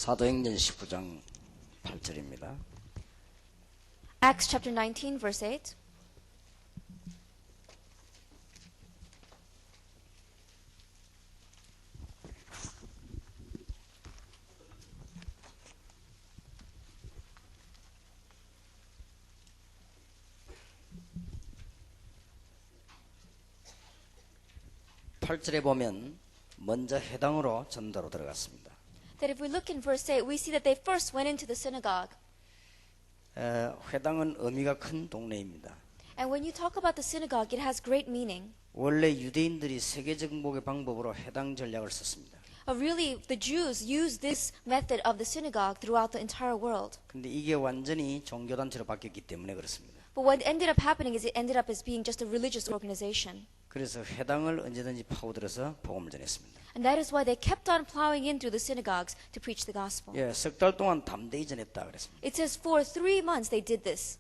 사도행전 19장 8절입니다. Acts chapter 19, verse 8. 팔절에 보면 먼저 회당으로 전도로 들어갔습니다. That if we look in verse 8, we see that they first went into the synagogue. 회당은 의미가 큰 동네입니다. And when you talk about the synagogue, it has great meaning. 원래 유대인들이 세계 정복의 방법으로 회당 전략을 썼습니다. Really, the Jews used this method of the synagogue throughout the entire world. 근데 이게 완전히 종교단체로 바뀌었기 때문에 그렇습니다. But what ended up happening is it ended up as being just a religious organization. 그래서 회당을 언제든지 파고들어서 복음을 전했습니다. And that is why they kept on plowing in through the synagogues to preach the gospel. 석 달 동안 담대히 전했다 그랬습니다. It says for 3 months they did this.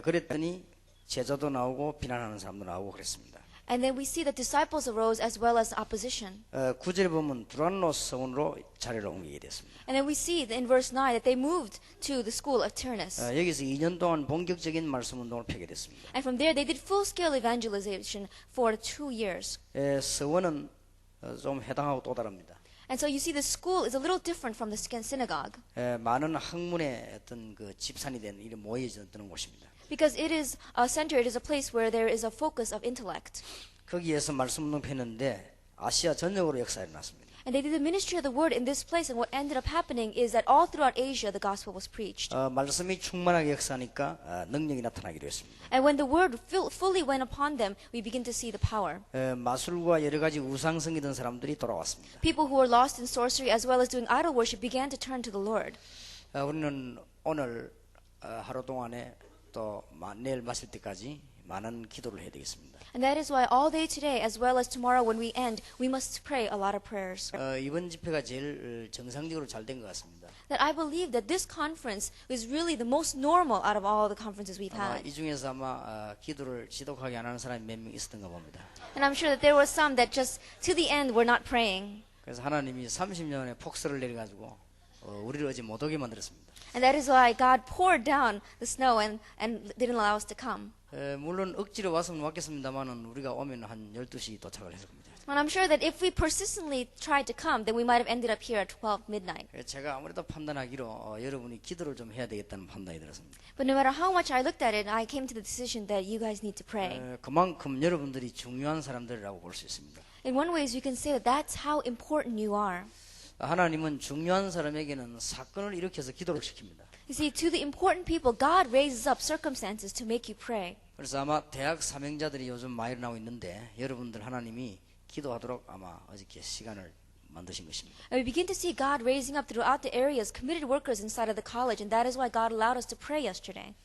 그랬더니 제자도 나오고 비난하는 사람도 나오고 그랬습니다. And then we see that disciples arose as well as opposition. 9절에 보면 두란노 성으로 자리를 옮기게 됐습니다. And then we see in verse 9 that they moved to the school of Turnus. 여기서 2년 동안 본격적인 말씀 운동을 펴게 됐습니다. And from there they did full-scale evangelization for 2 years. 서원은 좀 해당하고 또 다릅니다. And so you see the school is a little different from the synagogue. 많은 학문의 어떤 그 집산이 된 이런 모여지는 곳입니다. Because it is a center, it is a place where there is a focus of intellect. 거기에서 말씀 운동 폈는데 아시아 전역으로 역사가 일어났습니다. And they did the ministry of the word in this place, and what ended up happening is that all throughout Asia the gospel was preached. 말씀이 충만하게 역사하니까 능력이 나타나기로 했습니다. And when the word fully went upon them, we begin to see the power. 마술과 여러 가지 우상성이던 사람들이 돌아왔습니다. People who were lost in sorcery as well as doing idol worship began to turn to the Lord. 우리는 오늘 하루 동안에 또 내일 마실 때까지 많은 기도를 해야 되겠습니다. And that is why all day today as well as tomorrow when we end, we must pray a lot of prayers. 이번 집회가 제일 정상적으로 잘 된 것 같습니다. That I believe that this conference is really the most normal out of all the conferences we've 아마 had. 이 중에서 아마 기도를 지독하게 안 하는 사람이 몇 명 있었던가 봅니다. And I'm sure that there were some that just to the end were not praying. 그래서 하나님이 30년에 폭설을 내려가지고 우리를 어제 못 오게 만들었습니다. And that is why God poured down the snow and didn't allow us to come. 물론 억지로 왔으면 왔겠습니다만은 우리가 오면 한 12시 도착을 했을 겁니다. And I'm sure that if we persistently tried to come, then we might have ended up here at 12 midnight. 제가 아무래도 판단하기로 여러분이 기도를 좀 해야 되겠다는 판단이 들었습니다. But no matter how much I looked at it, I came to the decision that you guys need to pray. 그만큼 여러분들이 중요한 사람들이라고 볼 수 있습니다. In one way, you can say that that's how important you are. 하나님은 중요한 사람에게는 사건을 일으켜서 기도를 시킵니다. You see, to the important people, God raises up circumstances to make you pray. 그래서 아마 대학 사명자들이 요즘 많이 일어나고 있는데 여러분들 하나님이 기도하도록 아마 어저께 시간을 만드신 것입니다. And we begin to see God raising up throughout the areas committed workers inside of the college, and that is why God allowed us to pray yesterday.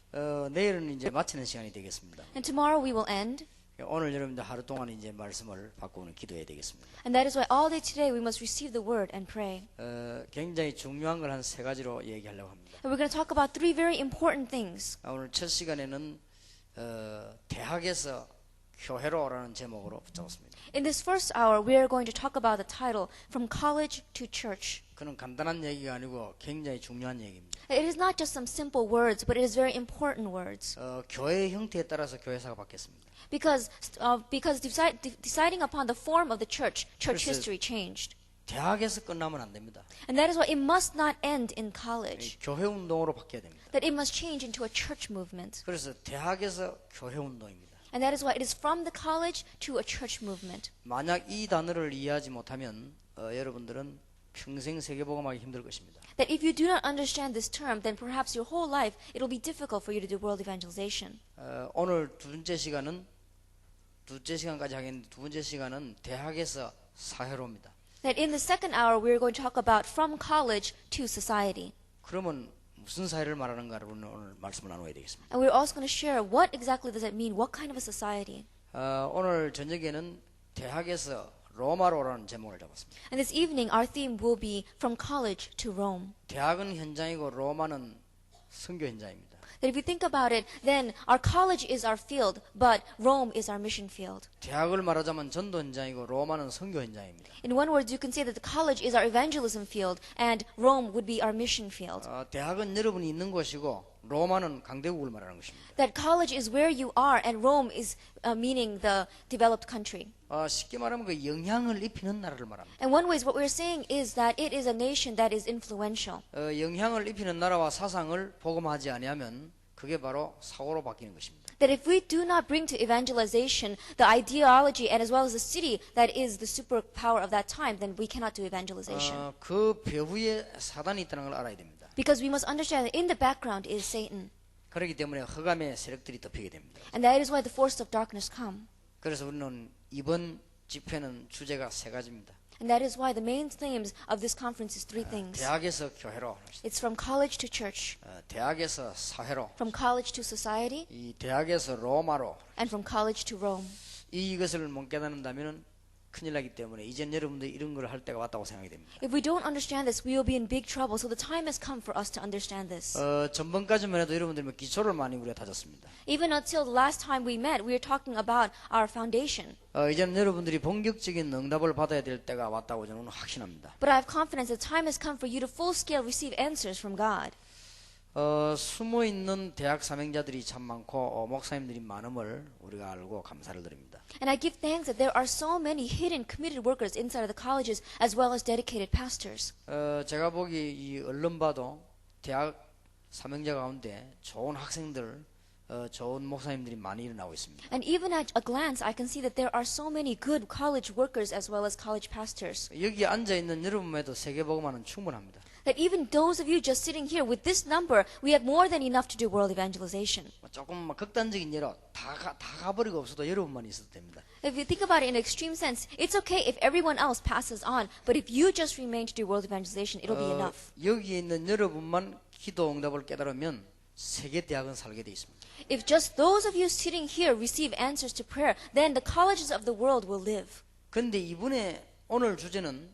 내일은 이제 마치는 시간이 되겠습니다. And tomorrow we will end. 오늘 여러분들 하루 동안 이제 말씀을 받고 오늘 기도해야 되겠습니다. And that is why all day today we must receive the word and pray. 굉장히 중요한 걸 한 3가지로 얘기하려고 합니다. And we're going to talk about 3 very important things. 오늘 첫 시간에는 대학에서 교회로라는 제목으로 붙잡았습니다. In this first hour, we are going to talk about the title, From College to Church. 그는 간단한 얘기가 아니고 굉장히 중요한 얘기입니다. It is not just some simple words, but it is very important words. 교회의 형태에 따라서 교회사가 바뀌었습니다. Because deciding upon the form of the church history changed. 대학에서 끝나면 안 됩니다. And that is why it must not end in college. 교회 운동으로 바뀌어야 됩니다. That it must change into a church movement. 그래서 대학에서 교회 운동입니다. And that is why it is from the college to a church movement. 만약 이 단어를 이해하지 못하면 여러분들은 평생 세계복음하기 힘들 것입니다. That if you do not understand this term, then perhaps your whole life it will be difficult for you to do world evangelization. 오늘 두째 시간까지 하겠는데 두 번째 시간은 대학에서 사회로입니다. That in the second hour we are going to talk about from college to society. 그러면 무슨 사회를 말하는가를 오늘 말씀을 나눠야 되겠습니다. And we're also going to share what exactly does it mean, what kind of a society. 오늘 저녁에는 대학에서 로마로라는 제목을 잡았습니다. And this evening our theme will be from college to Rome. 대학은 현장이고 로마는 선교 현장입니다. That if you think about it, then our college is our field, but Rome is our mission field. 대학을 말하자면 전도 현장이고 로마는 선교 현장입니다. In one word, you can say that the college is our evangelism field, and Rome would be our mission field. 대학은 여러분이 있는 곳이고 로마는 강대국을 말하는 것입니다. That college is where you are, and Rome is meaning the developed country. 쉽게 말하면 그 영향을 입히는 나라를 말합니다. And one way is what we're saying is that it is a nation that is influential. 영향을 입히는 나라와 사상을 복음하지 아니하면 그게 바로 사고로 바뀌는 것입니다. That if we do not bring to evangelization the ideology and as well as the city that is the superpower of that time, then we cannot do evangelization. 그 배후에 사단이 있다는 걸 알아야 됩니다. Because we must understand that in the background is Satan. 그렇기 때문에 흑암의 세력들이 덮이게 됩니다. And that is why the forces of darkness come. 그래서 우리는 이번 집회는 주제가 세 가지입니다. And that is why the main themes of this conference is three things. 대학에서 교회로, It's from college to church, 대학에서 사회로, from college to society, 이 대학에서 로마로. and from college to Rome. 이것을 못 깨닫는다면 큰일 나기 때문에 이젠 여러분들이 이런 걸 할 때가 왔다고 생각이 됩니다. If we don't understand this, we will be in big trouble. So the time has come for us to understand this. 전번까지만 해도 여러분들이 기초를 많이 우리가 다졌습니다. Even until the last time we met, we were talking about our foundation. 이제는 여러분들이 본격적인 응답을 받아야 될 때가 왔다고 저는 확신합니다. But I have confidence that time has come for you to full scale receive answers from God. 숨어 있는 대학 사명자들이 참 많고 목사님들이 많음을 우리가 알고 감사를 드립니다. And I give thanks that there are so many hidden committed workers inside of the colleges as well as dedicated pastors. 제가 보기 이 언론 봐도 대학 사명자 가운데 좋은 학생들, 좋은 목사님들이 많이 일어나고 있습니다. And even at a glance, I can see that there are so many good college workers as well as college pastors. 여기 앉아 있는 여러분에도 세계복음화는 충분합니다. That even those of you just sitting here with this number, we have more than enough to do world evangelization. 조금 극단적인 예로 다 가버리고 없어도 여러분만 있어도 됩니다. If you think about it in an extreme sense, it's okay if everyone else passes on, but if you just remain to do world evangelization, it'll be enough. 여기 있는 여러분만 기도 응답을 깨달으면 세계 대학은 살게 돼 있습니다. If just those of you sitting here receive answers to prayer, then the colleges of the world will live. 근데 이번의 주제는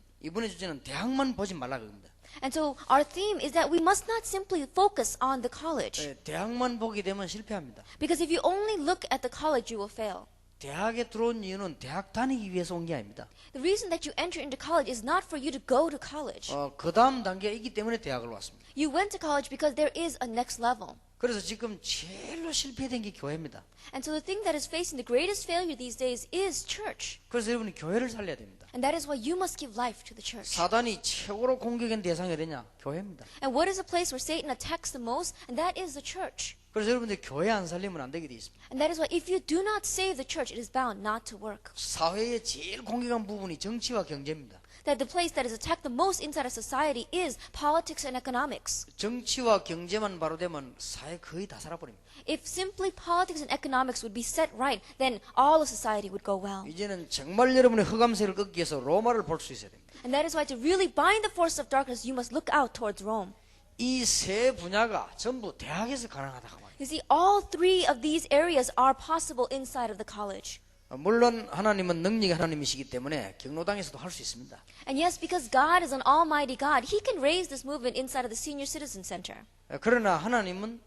대학만 보지 말라 그럽니다. And so our theme is that we must not simply focus on the college. 대학만 보게 되면 실패합니다. Because if you only look at the college, you will fail. 대학에 들어온 이유는 대학 다니기 위해서 온 게 아닙니다. The reason that you enter into college is not for you to go to college. 그 다음 단계가 있기 때문에 대학을 왔습니다. You went to college because there is a next level. 그래서 지금 제일로 실패된 게 교회입니다. And so the thing that is facing the greatest failure these days is church. 그래서 여러분이 교회를 살려야 됩니다. And that is why you must give life to the church. 사단이 최고로 공격한 대상이 어디냐? 교회입니다. And what is a place where Satan attacks the most? And that is the church. 그래서 여러분들 교회 안 살리면 안 되게 돼 있습니다. And that is why if you do not save the church, it is bound not to work. 사회의 제일 공격한 부분이 정치와 경제입니다. That the place that is attacked the most inside of society is politics and economics. 정치와 경제만 바로 되면 사회 거의 다 살아버립니다. If simply politics and economics would be set right, then all of society would go well. 이제는 정말 여러분의 흑암세를 꺾기 위해서 로마를 볼 수 있어야 됩니다. And that is why to really bind the forces of darkness, you must look out towards Rome. 이 세 분야가 전부 대학에서 가능하다고 말합니다. You see, all three of these areas are possible inside of the college. 물론 하나님은 능력의 하나님이시기 때문에 경로당에서도 할 수 있습니다. And yes, because God is an almighty God, He can raise this movement inside of the Senior Citizen Center. 그러나 하나님은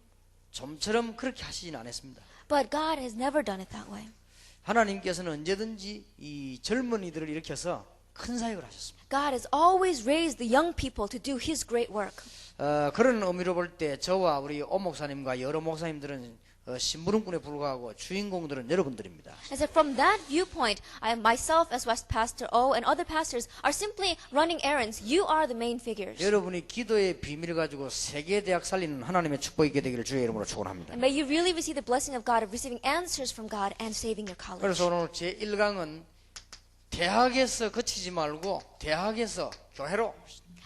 좀처럼 그렇게 하시진 않았습니다. But God has never done it that way. 하나님께서는 언제든지 이 젊은이들을 일으켜서 큰 사역을 하셨습니다. God has always raised the young people to do His great work. 그런 의미로 볼 때 저와 우리 오 목사님과 여러 목사님들은 심부름꾼에 불과하고 주인공들은 여러분들입니다. And so from that viewpoint, I myself as West Pastor O and other pastors are simply running errands. You are the main figures. 여러분이 기도의 비밀을 가지고 세계 대학 살리는 하나님의 축복이 있게 되기를 주의 이름으로 축원합니다. And may you really receive the blessing of God of receiving answers from God and saving your college. 그래서 오늘 제 1강은 대학에서 그치지 말고 대학에서 교회로.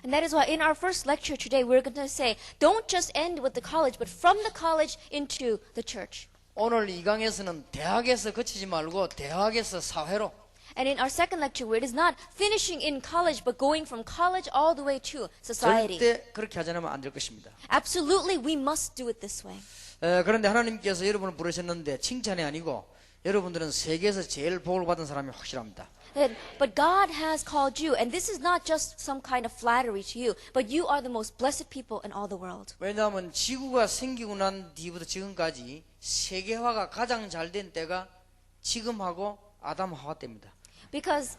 And that is why in our first lecture today, we're going to say, don't just end with the college, but from the college into the church. 오늘 이 강에서는 대학에서 그치지 말고 대학에서 사회로. And in our second lecture, where it is not finishing in college, but going from college all the way to society. 절대 그렇게 하지 않으면 안 될 것입니다. Absolutely, we must do it this way. 그런데 하나님께서 여러분을 부르셨는데 칭찬이 아니고 여러분들은 세계에서 제일 복을 받은 사람이 확실합니다. But God has called you, and this is not just some kind of flattery to you, but you are the most blessed people in all the world. 왜냐하면 지구가 생기고 난 뒤부터 지금까지 세계화가 가장 잘 된 때가 지금하고 아담 하와 때입니다. Because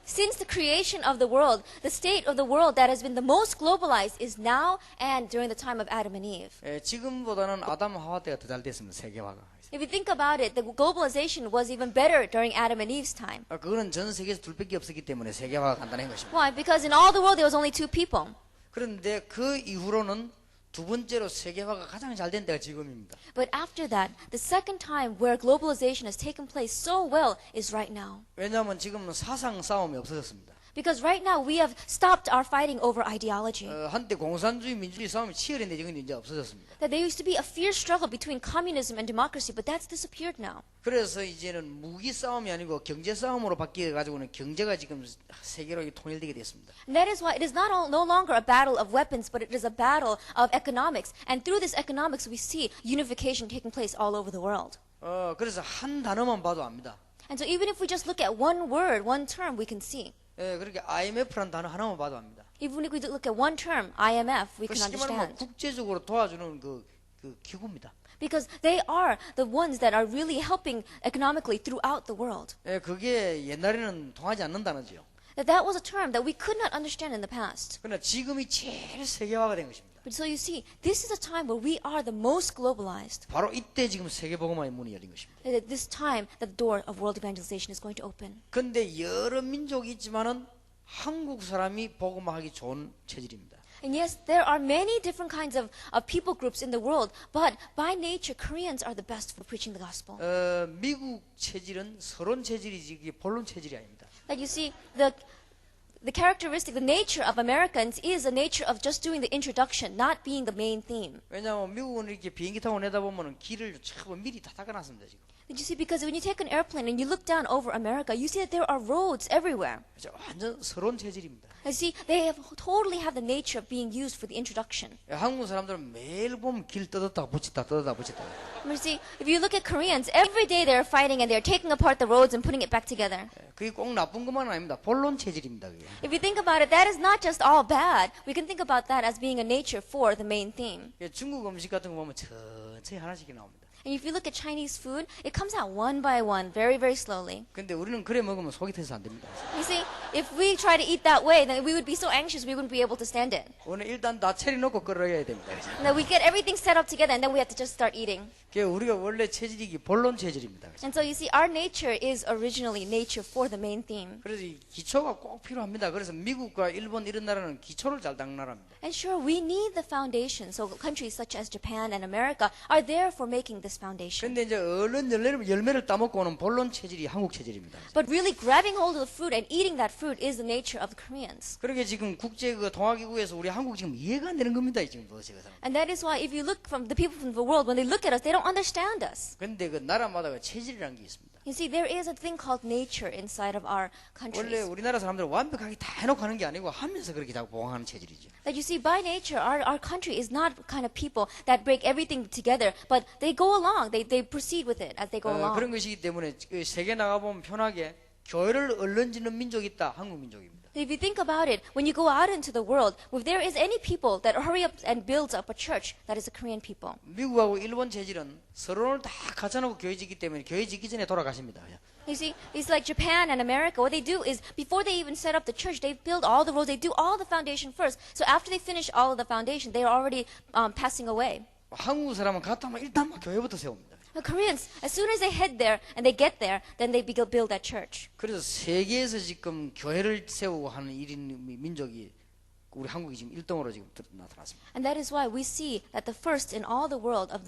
since the creation of the world, the state of the world that has been the most globalized is now and during the time of Adam and Eve. 지금보다는 아담 하와 때가 더 잘 됐습니다. 세계화가. If you think about it, the globalization was even better during Adam and Eve's time. 그거는 전 세계에서 둘밖에 없었기 때문에 세계화가 간단한 것입니다. Why? Because in all the world there was only two people. 그런데 그 이후로는 두 번째로 세계화가 가장 잘 된 때가 지금입니다. But after that, the second time where globalization has taken place so well is right now. 왜냐하면 지금은 사상 싸움이 없어졌습니다. Because right now we have stopped our fighting over ideology. 한때 공산주의 민주주의 싸움이 치열했는데 지금 이제 없어졌습니다. That there used to be a fierce struggle between communism and democracy, but that's disappeared now. 그래서 이제는 무기 싸움이 아니고 경제 싸움으로 바뀌어 가지고는 경제가 지금 세계로 통일되게 됐습니다. And that is why it is no longer a battle of weapons, but it is a battle of economics. And through this economics, we see unification taking place all over the world. 그래서 한 단어만 봐도 압니다. And so even if we just look at one word, one term, we can see. 그렇게 IMF라는 단어 하나만 봐도 압니다. Even if we look at one term, IMF, we can 쉽게 말하면 understand. 국제적으로 도와주는 그 기구입니다. Because they are the ones that are really helping economically throughout the world. 그게 옛날에는 통하지 않는 단어죠. That was a term that we could not understand in the past. 그러나 지금이 제일 세계화가 된 것입니다. But so you see, this is a time where we are the most globalized. 바로 이때 지금 세계복음화의 문이 열린 것입니다. At this time, that the door of world evangelization is going to open. 그런데 여러 민족이 있지만은 한국 사람이 복음화하기 좋은 체질입니다. And yes, there are many different kinds of people groups in the world, but by nature, Koreans are the best for preaching the gospel. 미국 체질은 서론 체질이지 이게 본론 체질이 아닙니다. That you see, the characteristic, the nature of Americans is a nature of just doing the introduction, not being the main theme. 왜냐하면 미국은 이렇게 비행기 타고 내다보면 길을 참 미리 다 닦아놨습니다 지금. Did you see? Because when you take an airplane and you look down over America, you see that there are roads everywhere. 완전 서론 체질입니다. You see, they totally have the nature of being used for the introduction. 한국 사람들은 매일 보면 길 뜯었다 붙였다 뜯었다 붙였다. You see, if you look at Koreans, every day they're fighting and they're taking apart the roads and putting it back together. 그게 꼭 나쁜 것만은 아닙니다. 본론 체질입니다. 그게. If you think about it, that is not just all bad. We can think about that as being a nature for the main theme. 중국 음식 같은 거 보면 천천히 하나씩 나옵니다. And if you look at Chinese food, it comes out one by one, very, very slowly. 근데 우리는 그래 먹으면 속이 터서 안 됩니다. You see, if we try to eat that way, then we would be so anxious we wouldn't be able to stand it. 오늘 일단 다 차려놓고 끓여야 됩니다. And then we get everything set up together, and then we have to just start eating. 그게 우리가 원래 체질이 본론 체질입니다. And so you see, our nature is originally nature for the main theme. 그래서 이 기초가 꼭 필요합니다. 그래서 미국과 일본 이런 나라는 기초를 잘 닦는 나라입니다. And sure, we need the foundation. So countries such as Japan and America are there for making this foundation. 그런데 이제 얼른 열매를 따먹고 오는 본론 체질이 한국 체질입니다. But really grabbing hold of the fruit and eating that fruit is the nature of the Koreans. 그러게 지금 국제 그 통화기구에서 우리 한국 지금 이해가 안 되는 겁니다. 지금 도대체 그 사람. And that is why if you look from the people from the world, when they look at us, they don't understand us. 그런데 그 나라마다 그 체질이라는 게 있습니다. You see, there is a thing called nature inside of our 원래 countries. 우리나라 사람들은 완벽하게 다 해놓고 하는 게 아니고 하면서 그렇게 다 보강하는 체질이죠. That you see, by nature, our country is not kind of people that break everything together, but they go along, they proceed with it as they go along. 그런 것이기 때문에 그 세계 나가보면 편하게 교회를 얼른 짓는 민족이 있다. 한국 민족입니다. If you think about it, when you go out into the world, if there is any people that hurry up and builds up a church, that is the Korean people. 미국하고 일본 체질은 서론을 다 갖춰놓고 교회 짓기 때문에 교회 짓기 전에 돌아가십니다. You see, it's like Japan and America. What they do is, before they even set up the church, they build all the roads, they do all the foundation first. So after they finish all of the foundation, they are already passing away. 한국 사람은 갔다 오면 일단 막 교회부터 세웁니다. The Koreans, as soon as they head there and they get there, then they build that church. 그래서 세계에서 지금 교회를 세우고 하는 1인 민족이 우리 한국이 지금 1등으로 지금 나타났습니다. And that is why we see that the first in all the world of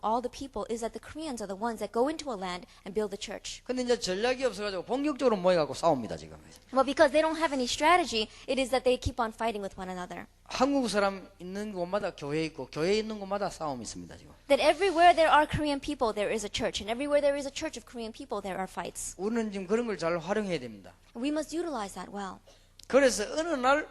all the people is that the Koreans are the ones that go into a land and build the church. 근데 이제 전략이 없어가지고 본격적으로 모여갖고 싸웁니다 지금. But because they don't have any strategy, it is that they keep on fighting with one another. 한국 사람 있는 곳마다 교회 있고 교회 있는 곳마다 싸움이 있습니다 지금. That everywhere there are Korean people, there is a church, and everywhere there is a church of Korean people, there are fights. 우리는 지금 그런 걸 잘 활용해야 됩니다. We must utilize that well. 그래서 어느 날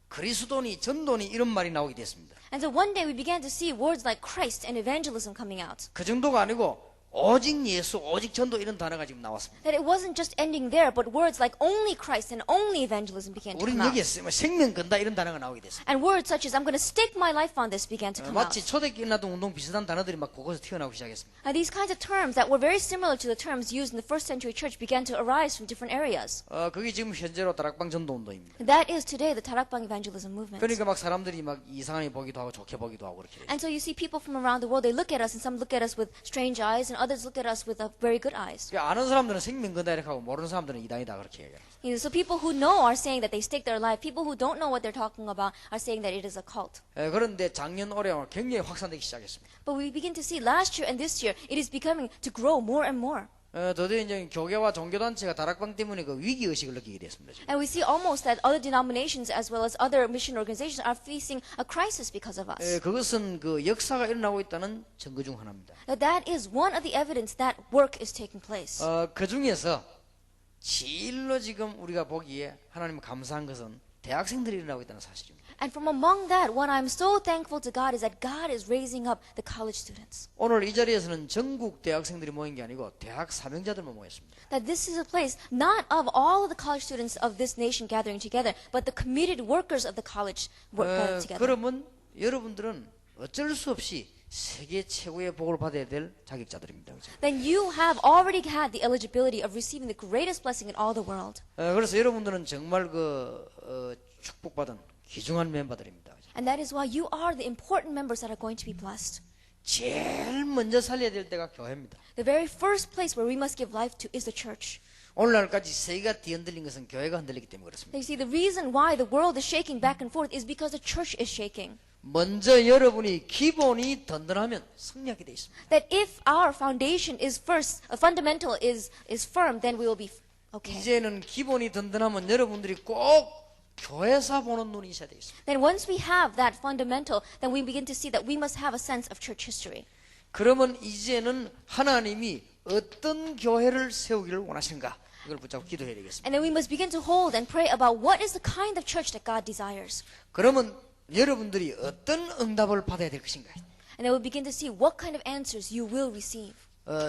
그리스도니 전도니 이런 말이 나오게 됐습니다. And so one day we began to see words like Christ and evangelism coming out. 그 정도가 아니고 오직 예수, 오직 전도 이런 단어가 지금 나왔습니다. That it wasn't just ending there, but words like only Christ and only evangelism began to 우리는 come out. 여기에 생명 건다 이런 단어가 나오게 됐습니다. And words such as I'm going to stake my life on this began to come out. 마치 초대교회 나동 운동 비슷한 단어들이 막 곳곳에 튀어나오기 시작했습니다. And these kinds of terms that were very similar to the terms used in the first century church began to arise from different areas. 그게 지금 현재로 다락방 전도 운동입니다. That is today the Tarakbang evangelism movement. 그러니까 막 사람들이 막 이상하게 보기도 하고 좋게 보기도 하고 그렇게. And so you see people from around the world, they look at us, and some look at us with strange eyes, and others look at us with very good eyes. 그러니까 아는 사람들은 생명 건다 이렇게 하고 모르는 사람들은 이단이다 그렇게 얘기해요. So people who know are saying that they stake their life. People who don't know what they're talking about are saying that it is a cult. 그런데 작년 올해 굉장히 확산되기 시작했습니다. But we begin to see last year and this year, it is becoming to grow more and more. 드디어 이제 교계와 종교단체가 다락방 때문에 그 위기의식을 느끼게 됐습니다. 지금. And we see almost that other denominations as well as other mission organizations are facing a crisis because of us. 그것은 그 역사가 일어나고 있다는 증거 중 하나입니다. That is one of the evidence that work is taking place. 그 중에서 제일로 지금 우리가 보기에 하나님 감사한 것은 대학생들이 일어나고 있다는 사실입니다. And from among that, what I'm so thankful to God is that God is raising up the college students. 오늘 이 자리에서는 전국 대학생들이 모인 게 아니고 대학 사명자들만 모였습니다. That this is a place not of all of the college students of this nation gathering together, but the committed workers of the college gathered together. 그러면 여러분들은 어쩔 수 없이 세계 최고의 복을 받아야 될 자격자들입니다. 그렇죠? Then you have already had the eligibility of receiving the greatest blessing in all the world. 그래서 여러분들은 정말 축복받은 귀중한 멤버들입니다. 그렇죠? And that is why you are the important members that are going to be blessed. 제일 먼저 살려야 될 때가 교회입니다. The very first place where we must give life to is the church. 오늘날까지 세계가 뒤흔들린 것은 교회가 흔들리기 때문에 그렇습니다. You see, the reason why the world is shaking back and forth is because the church is shaking. 먼저 여러분이 기본이 든든하면 승리하게 돼 있습니다. That if our foundation is first, a fundamental is firm, then we will be okay. 이제는 기본이 든든하면 여러분들이 꼭 교회사 보는 눈이 있어야 돼 있습니다. Then once we have that fundamental, then we begin to see that we must have a sense of church history. 그러면 이제는 하나님이 어떤 교회를 세우기를 원하시는가 이걸 붙잡고 기도해야 되겠습니다. And then we must begin to hold and pray about what is the kind of church that God desires. 그러면 여러분들이 어떤 응답을 받아야 될 것인가? And then we'll begin to see what kind of answers you will receive.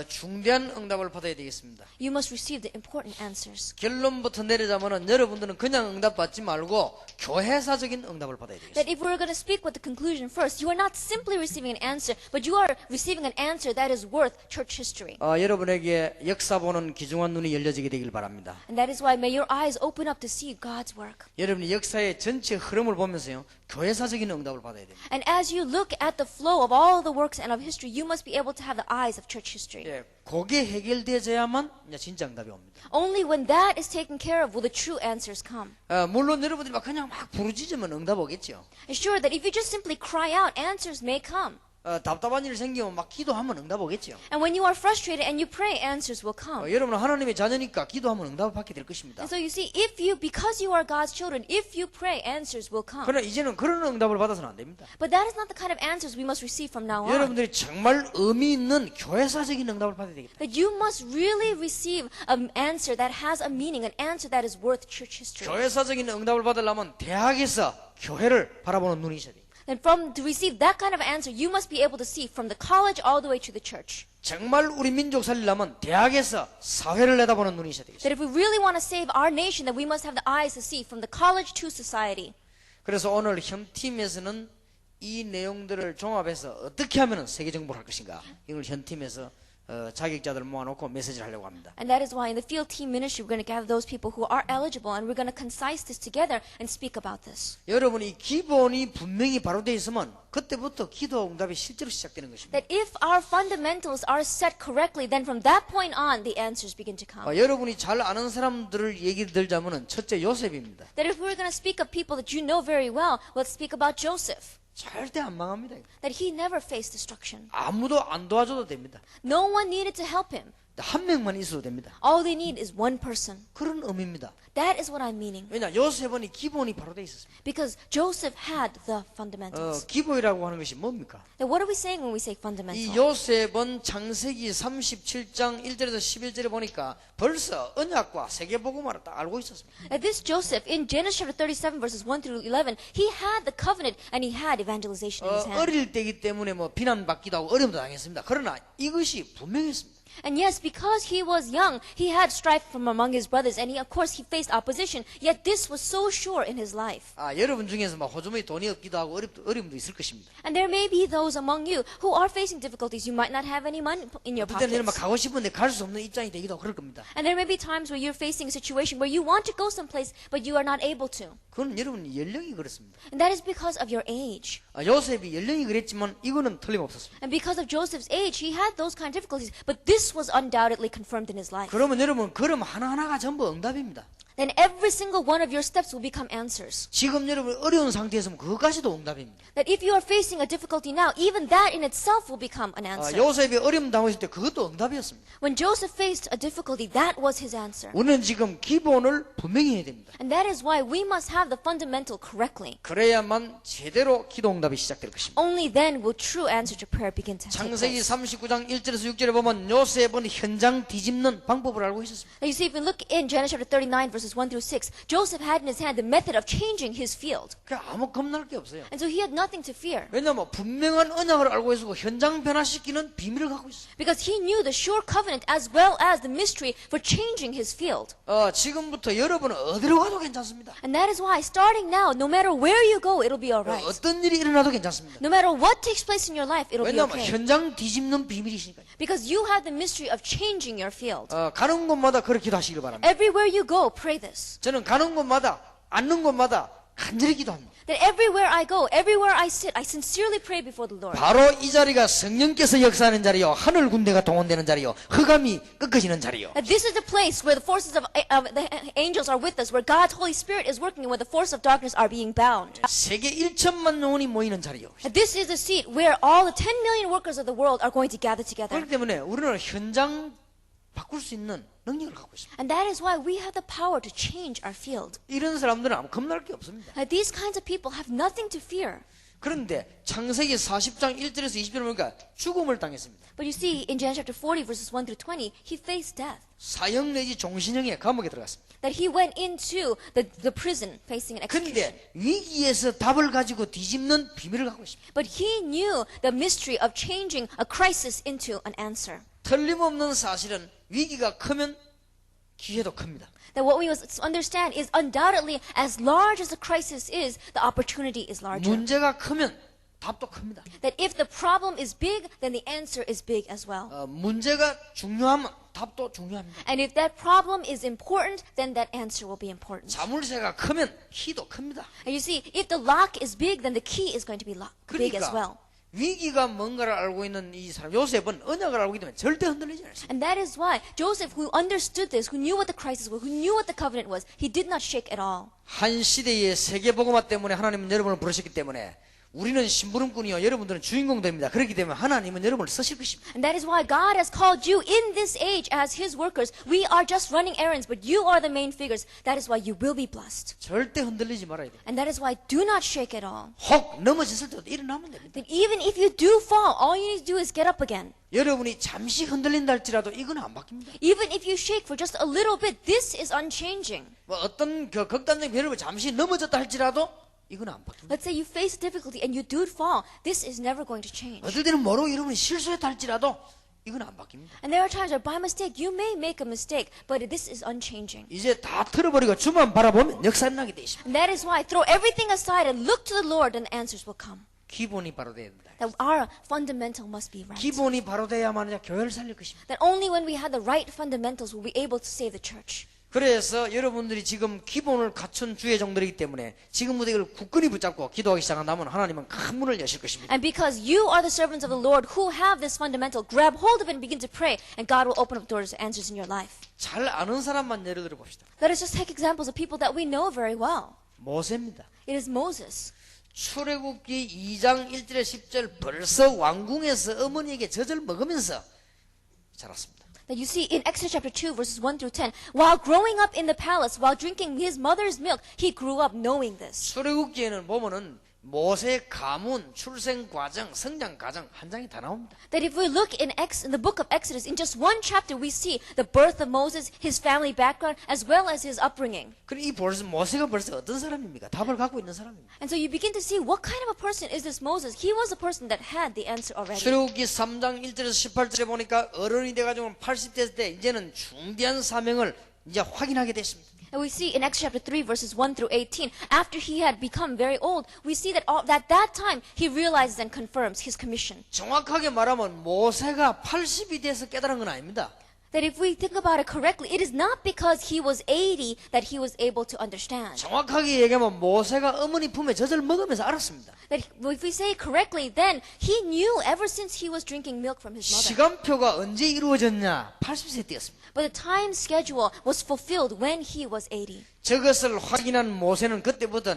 중대한 응답을 받아야 되겠습니다. You must receive the important answers. 결론부터 내리자면은 여러분들은 그냥 응답 받지 말고 교회사적인 응답을 받아야 되겠습니다. That if we're going to speak with the conclusion first, you are not simply receiving an answer, but you are receiving an answer that is worth church history. 여러분에게 역사 보는 귀중한 눈이 열려지게 되길 바랍니다. And that is why may your eyes open up to see God's work. 여러분이 역사의 전체 흐름을 보면서요, 교회사적인 응답을 받아야 됩니다. And as you look at the flow of all the works and of history, you must be able to have the eyes of church history. 예, 그게 해결되어야만 이제 진짜 응답이 옵니다. Only when that is taken care of will the true answers come. 물론 여러분들이 막 그냥 막 부르짖으면 응답 오겠죠. And sure that if you just simply cry out, answers may come. 답답한 일 생기면 막 기도하면 응답 오겠죠. And when you are frustrated and you pray, answers will come. 여러분은 하나님의 자녀니까 기도하면 응답을 받게 될 것입니다. And so you see, because you are God's children, if you pray, answers will come. 그러나 이제는 그런 응답을 받아서는 안 됩니다. But that is not the kind of answers we must receive from now on. 여러분들이 정말 의미 있는 교회사적인 응답을 받아야 되겠다. That you must really receive an answer that has a meaning, an answer that is worth church history. 교회사적인 응답을 받으려면 대학에서 교회를 바라보는 눈이 있어야 돼요. And to receive that kind of answer, you must be able to see from the college all the way to the church. 정말 우리 민족 살리려면 대학에서 사회를 내다보는 눈이 있어야 되겠어요. That if we really want to save our nation, then we must have the eyes to see from the college to society. 그래서 오늘 현팀에서는 이 내용들을 종합해서 어떻게 하면 세계 정복을 할 것인가 이걸 현팀에서 자격자들을 모아놓고 메시지를 하려고 합니다. And that is why in the field team ministry we're going to gather those people who are eligible and we're going to concise this together and speak about this. 여러분이 기본이 분명히 바로 되어 있으면 그때부터 기도 응답이 실제로 시작되는 것입니다. That if our fundamentals are set correctly, then from that point on the answers begin to come. 여러분이 잘 아는 사람들을 얘기를 들자면은 첫째 요셉입니다. That if we're going to speak of people that you know very well, let's speak about Joseph. 절대 안 망합니다. That he never faced destruction. 아무도 안 도와줘도 됩니다. No one needed to help him. 한 명만 있어도 됩니다. All they need is one person. 그런 의미입니다. That is what I'm meaning. 왜냐 요셉은 기본이 바로 돼 있었습니다. Because Joseph had the fundamentals. 기본이라고 하는 것이 뭡니까? Now what are we saying when we say 이 fundamental? 요셉은 창세기 37장 1절에서 11절에 보니까 벌써 언약과 세계복음화를 딱 알고 있었습니다. Now this Joseph, in Genesis chapter 37 verses 1 through 11, he had the covenant and he had evangelization in his hand. 어릴 때이기 때문에 뭐 비난받기도 하고 어려움도 당했습니다. 그러나 이것이 분명했습니다. And yes, because he was young, he had strife from among his brothers, and of course he faced opposition. Yet this was so sure in his life. 여러분 중에서 막 호주머니 돈이 없기도 하고 어려움도 있을 것입니다. And there may be those among you who are facing difficulties. You might not have any money in your 그때는 막 pockets. 가고 싶은데 갈 수 없는 입장이 되기도 하고 그럴 겁니다. And there may be times where you're facing a situation where you want to go someplace, but you are not able to. 그건 여러분 연령이 그렇습니다. And that is because of your age. 요셉이 연령이 그랬지만 이거는 틀림없었습니다. And because of Joseph's age, he had those kind of difficulties. But this was undoubtedly confirmed in his life. 그러면 여러분 걸음 하나하나가 전부 응답입니다. Then every single one of your steps will become answers. 지금 여러분 어려운 상태에서는 그것까지도 응답입니다. That if you are facing a difficulty now, even that in itself will become an answer. 요셉이 어려움 당했을 때 그것도 응답이었습니다. When Joseph faced a difficulty, that was his answer. 우리는 지금 기본을 분명히 해야 됩니다. And that is why we must have the fundamental correctly. 그래야만 제대로 기도 응답이 시작될 것입니다. Only then will true answer to prayer begin to take 창세기 place. 39장 1절에서 6절에 보면 요셉은 현장 뒤집는 방법을 알고 있었습니다. Now you see, if we look in Genesis chapter 39, verses 1 through 6, Joseph had in his hand the method of changing his field. 그러니까 아무 겁날 게 없어요. And so he had nothing to fear. 왜냐하면 분명한 언약을 알고 있었고 현장 변화시키는 비밀을 갖고 있어요. Because he knew the sure covenant as well as the mystery for changing his field. 지금부터 여러분은 어디로 가도 괜찮습니다. And that is why, starting now, no matter where you go, it'll be alright. 어떤 일이 일어나도 괜찮습니다. No matter what takes place in your life, it'll be 왜냐하면 okay. 현장 뒤집는 비밀이시니까요. Because you have the mystery of changing your field. 가는 곳마다 그렇게 기도하시길 바랍니다. Everywhere you go, pray this. 저는 가는 곳마다 앉는 곳마다 간절히 기도합니다. That everywhere I go, everywhere I sit, I sincerely pray before the Lord. 바로 이 자리가 성령께서 역사하는 자리요, 하늘 군대가 동원되는 자리요, 흑암이 꺾어지는 자리요. That this is the place where the forces of the angels are with us, where God's Holy Spirit is working, and where the forces of darkness are being bound. 세계 1천만 영혼이 모이는 자리요. That this is the seat where all the 10 million workers of the world are going to gather together. 그렇기 때문에 우리는 현장 바꿀 수 있는 능력을 갖고 있습니다. And that is why we have the power to change our field. 이런 사람들은 아무 겁날 게 없습니다. These kinds of people have nothing to fear. 그런데 창세기 40장 1절에서 20절 보니까 죽음을 당했습니다. But you see, in Genesis chapter 40, verses 1 through 20, he faced death. 사형 내지 종신형의 감옥에 들어갔습니다. That he went into the prison facing an execution. 그런데 위기에서 답을 가지고 뒤집는 비밀을 갖고 있습니다. But he knew the mystery of changing a crisis into an answer. 틀림없는 사실은 위기가 크면 기회도 큽니다. That what we must understand is undoubtedly, as large as the crisis is, the opportunity is larger. 문제가 크면 답도 큽니다. That if the problem is big, then the answer is big as well. 문제가 중요하면 답도 중요합니다. And if that problem is important, then that answer will be important. 자물쇠가 크면 키도 큽니다. And you see, if the lock is big, then the key is going to be big as well. 그러니까 위기가 뭔가를 알고 있는 이 사람 요셉은 언약을 알고 있기 때문에 절대 흔들리지 않습니다. And that is why Joseph, who understood this, who knew what the crisis was, who knew what the covenant was, he did not shake at all. 한 시대의 세계복음화 때문에 하나님은 여러분을 부르셨기 때문에 우리는 심부름꾼이요 여러분들은 주인공들입니다. 그렇기 때문에 하나님은 여러분을 쓰실 것입니다. And that is why God has called you in this age as His workers. We are just running errands, but you are the main figures. That is why you will be blessed. 절대 흔들리지 말아야 돼요. And that is why do not shake at all. 혹 넘어졌을 때도 일어나면 됩니다. That even if you do fall, all you need to do is get up again. 여러분이 잠시 흔들린다 할지라도 이건 안 바뀝니다. Even if you shake for just a little bit, this is unchanging. 뭐 어떤 극단적인 변화를 잠시 넘어졌다 할지라도 이건 안 바뀝니다. Let's say you face difficulty and you do fall. This is never going to change. 어떨 때는 모르고 여러분이 실수했다 할지라도 이건 안 바뀝니다. And there are times where by mistake you may make a mistake, but this is unchanging. 이제 다 틀어버리고 주만 바라보면 역사 나게 돼 있습니다. And that is why throw everything aside and look to the Lord, and answers will come. 기본이 바로 돼야 된다. That our fundamental must be right. 기본이 바로 돼야만 교회를 살릴 것입니다. That only when we have the right fundamentals will we be able to save the church. 그래서 여러분들이 지금 기본을 갖춘 주의 종들이기 때문에 지금부터 이걸 굳건히 붙잡고 기도하기 시작한다면 하나님은 큰 문을 여실 것입니다. And because you are the servants of the Lord who have this fundamental, grab hold of it and begin to pray, and God will open up doors to answers in your life. 잘 아는 사람만 예를 들어 봅시다. Let us just take examples of people that we know very well. 모세입니다. It is Moses. 출애굽기 2장 1절에 10절 벌써 왕궁에서 어머니에게 젖을 먹으면서 자랐습니다. That you see in Exodus chapter 2 verses 1 through 10, while growing up in the palace, while drinking his mother's milk, he grew up knowing this. 출애굽기에는 보면은 모세의 가문, 출생 과정, 성장 과정 한 장에 다 나옵니다. That if we look in the book of Exodus, in just one chapter, we see the birth of Moses, his family background, as well as his upbringing. 그럼 이 벌써 모세가 벌써 어떤 사람입니까? 답을 갖고 있는 사람입니다. And so you begin to see what kind of a person is this Moses? He was a person that had the answer already. 출애굽기 3장 1절에서 18절에 보니까 어른이 돼가지고 80 됐을 때 이제는 중대한 사명을 이제 확인하게 됐습니다. And we see in Exodus chapter 3 verses 1 through 18, after he had become very old, we see that at that time he realizes and confirms his commission. 정확하게 말하면 모세가 80이 돼서 깨달은 건 아닙니다. That if we think about it correctly, it is not because he was 80 that he was able to understand. 정확하게 얘기하면 모세가 어머니 품에 젖을 먹으면서 알았습니다. That if we say it correctly, then he knew ever since he was drinking milk from his mother. 시간표가 언제 이루어졌냐? 80세 때였습니다. But the time schedule was fulfilled when he was 80. 저것을 확인한 모세는 그때부터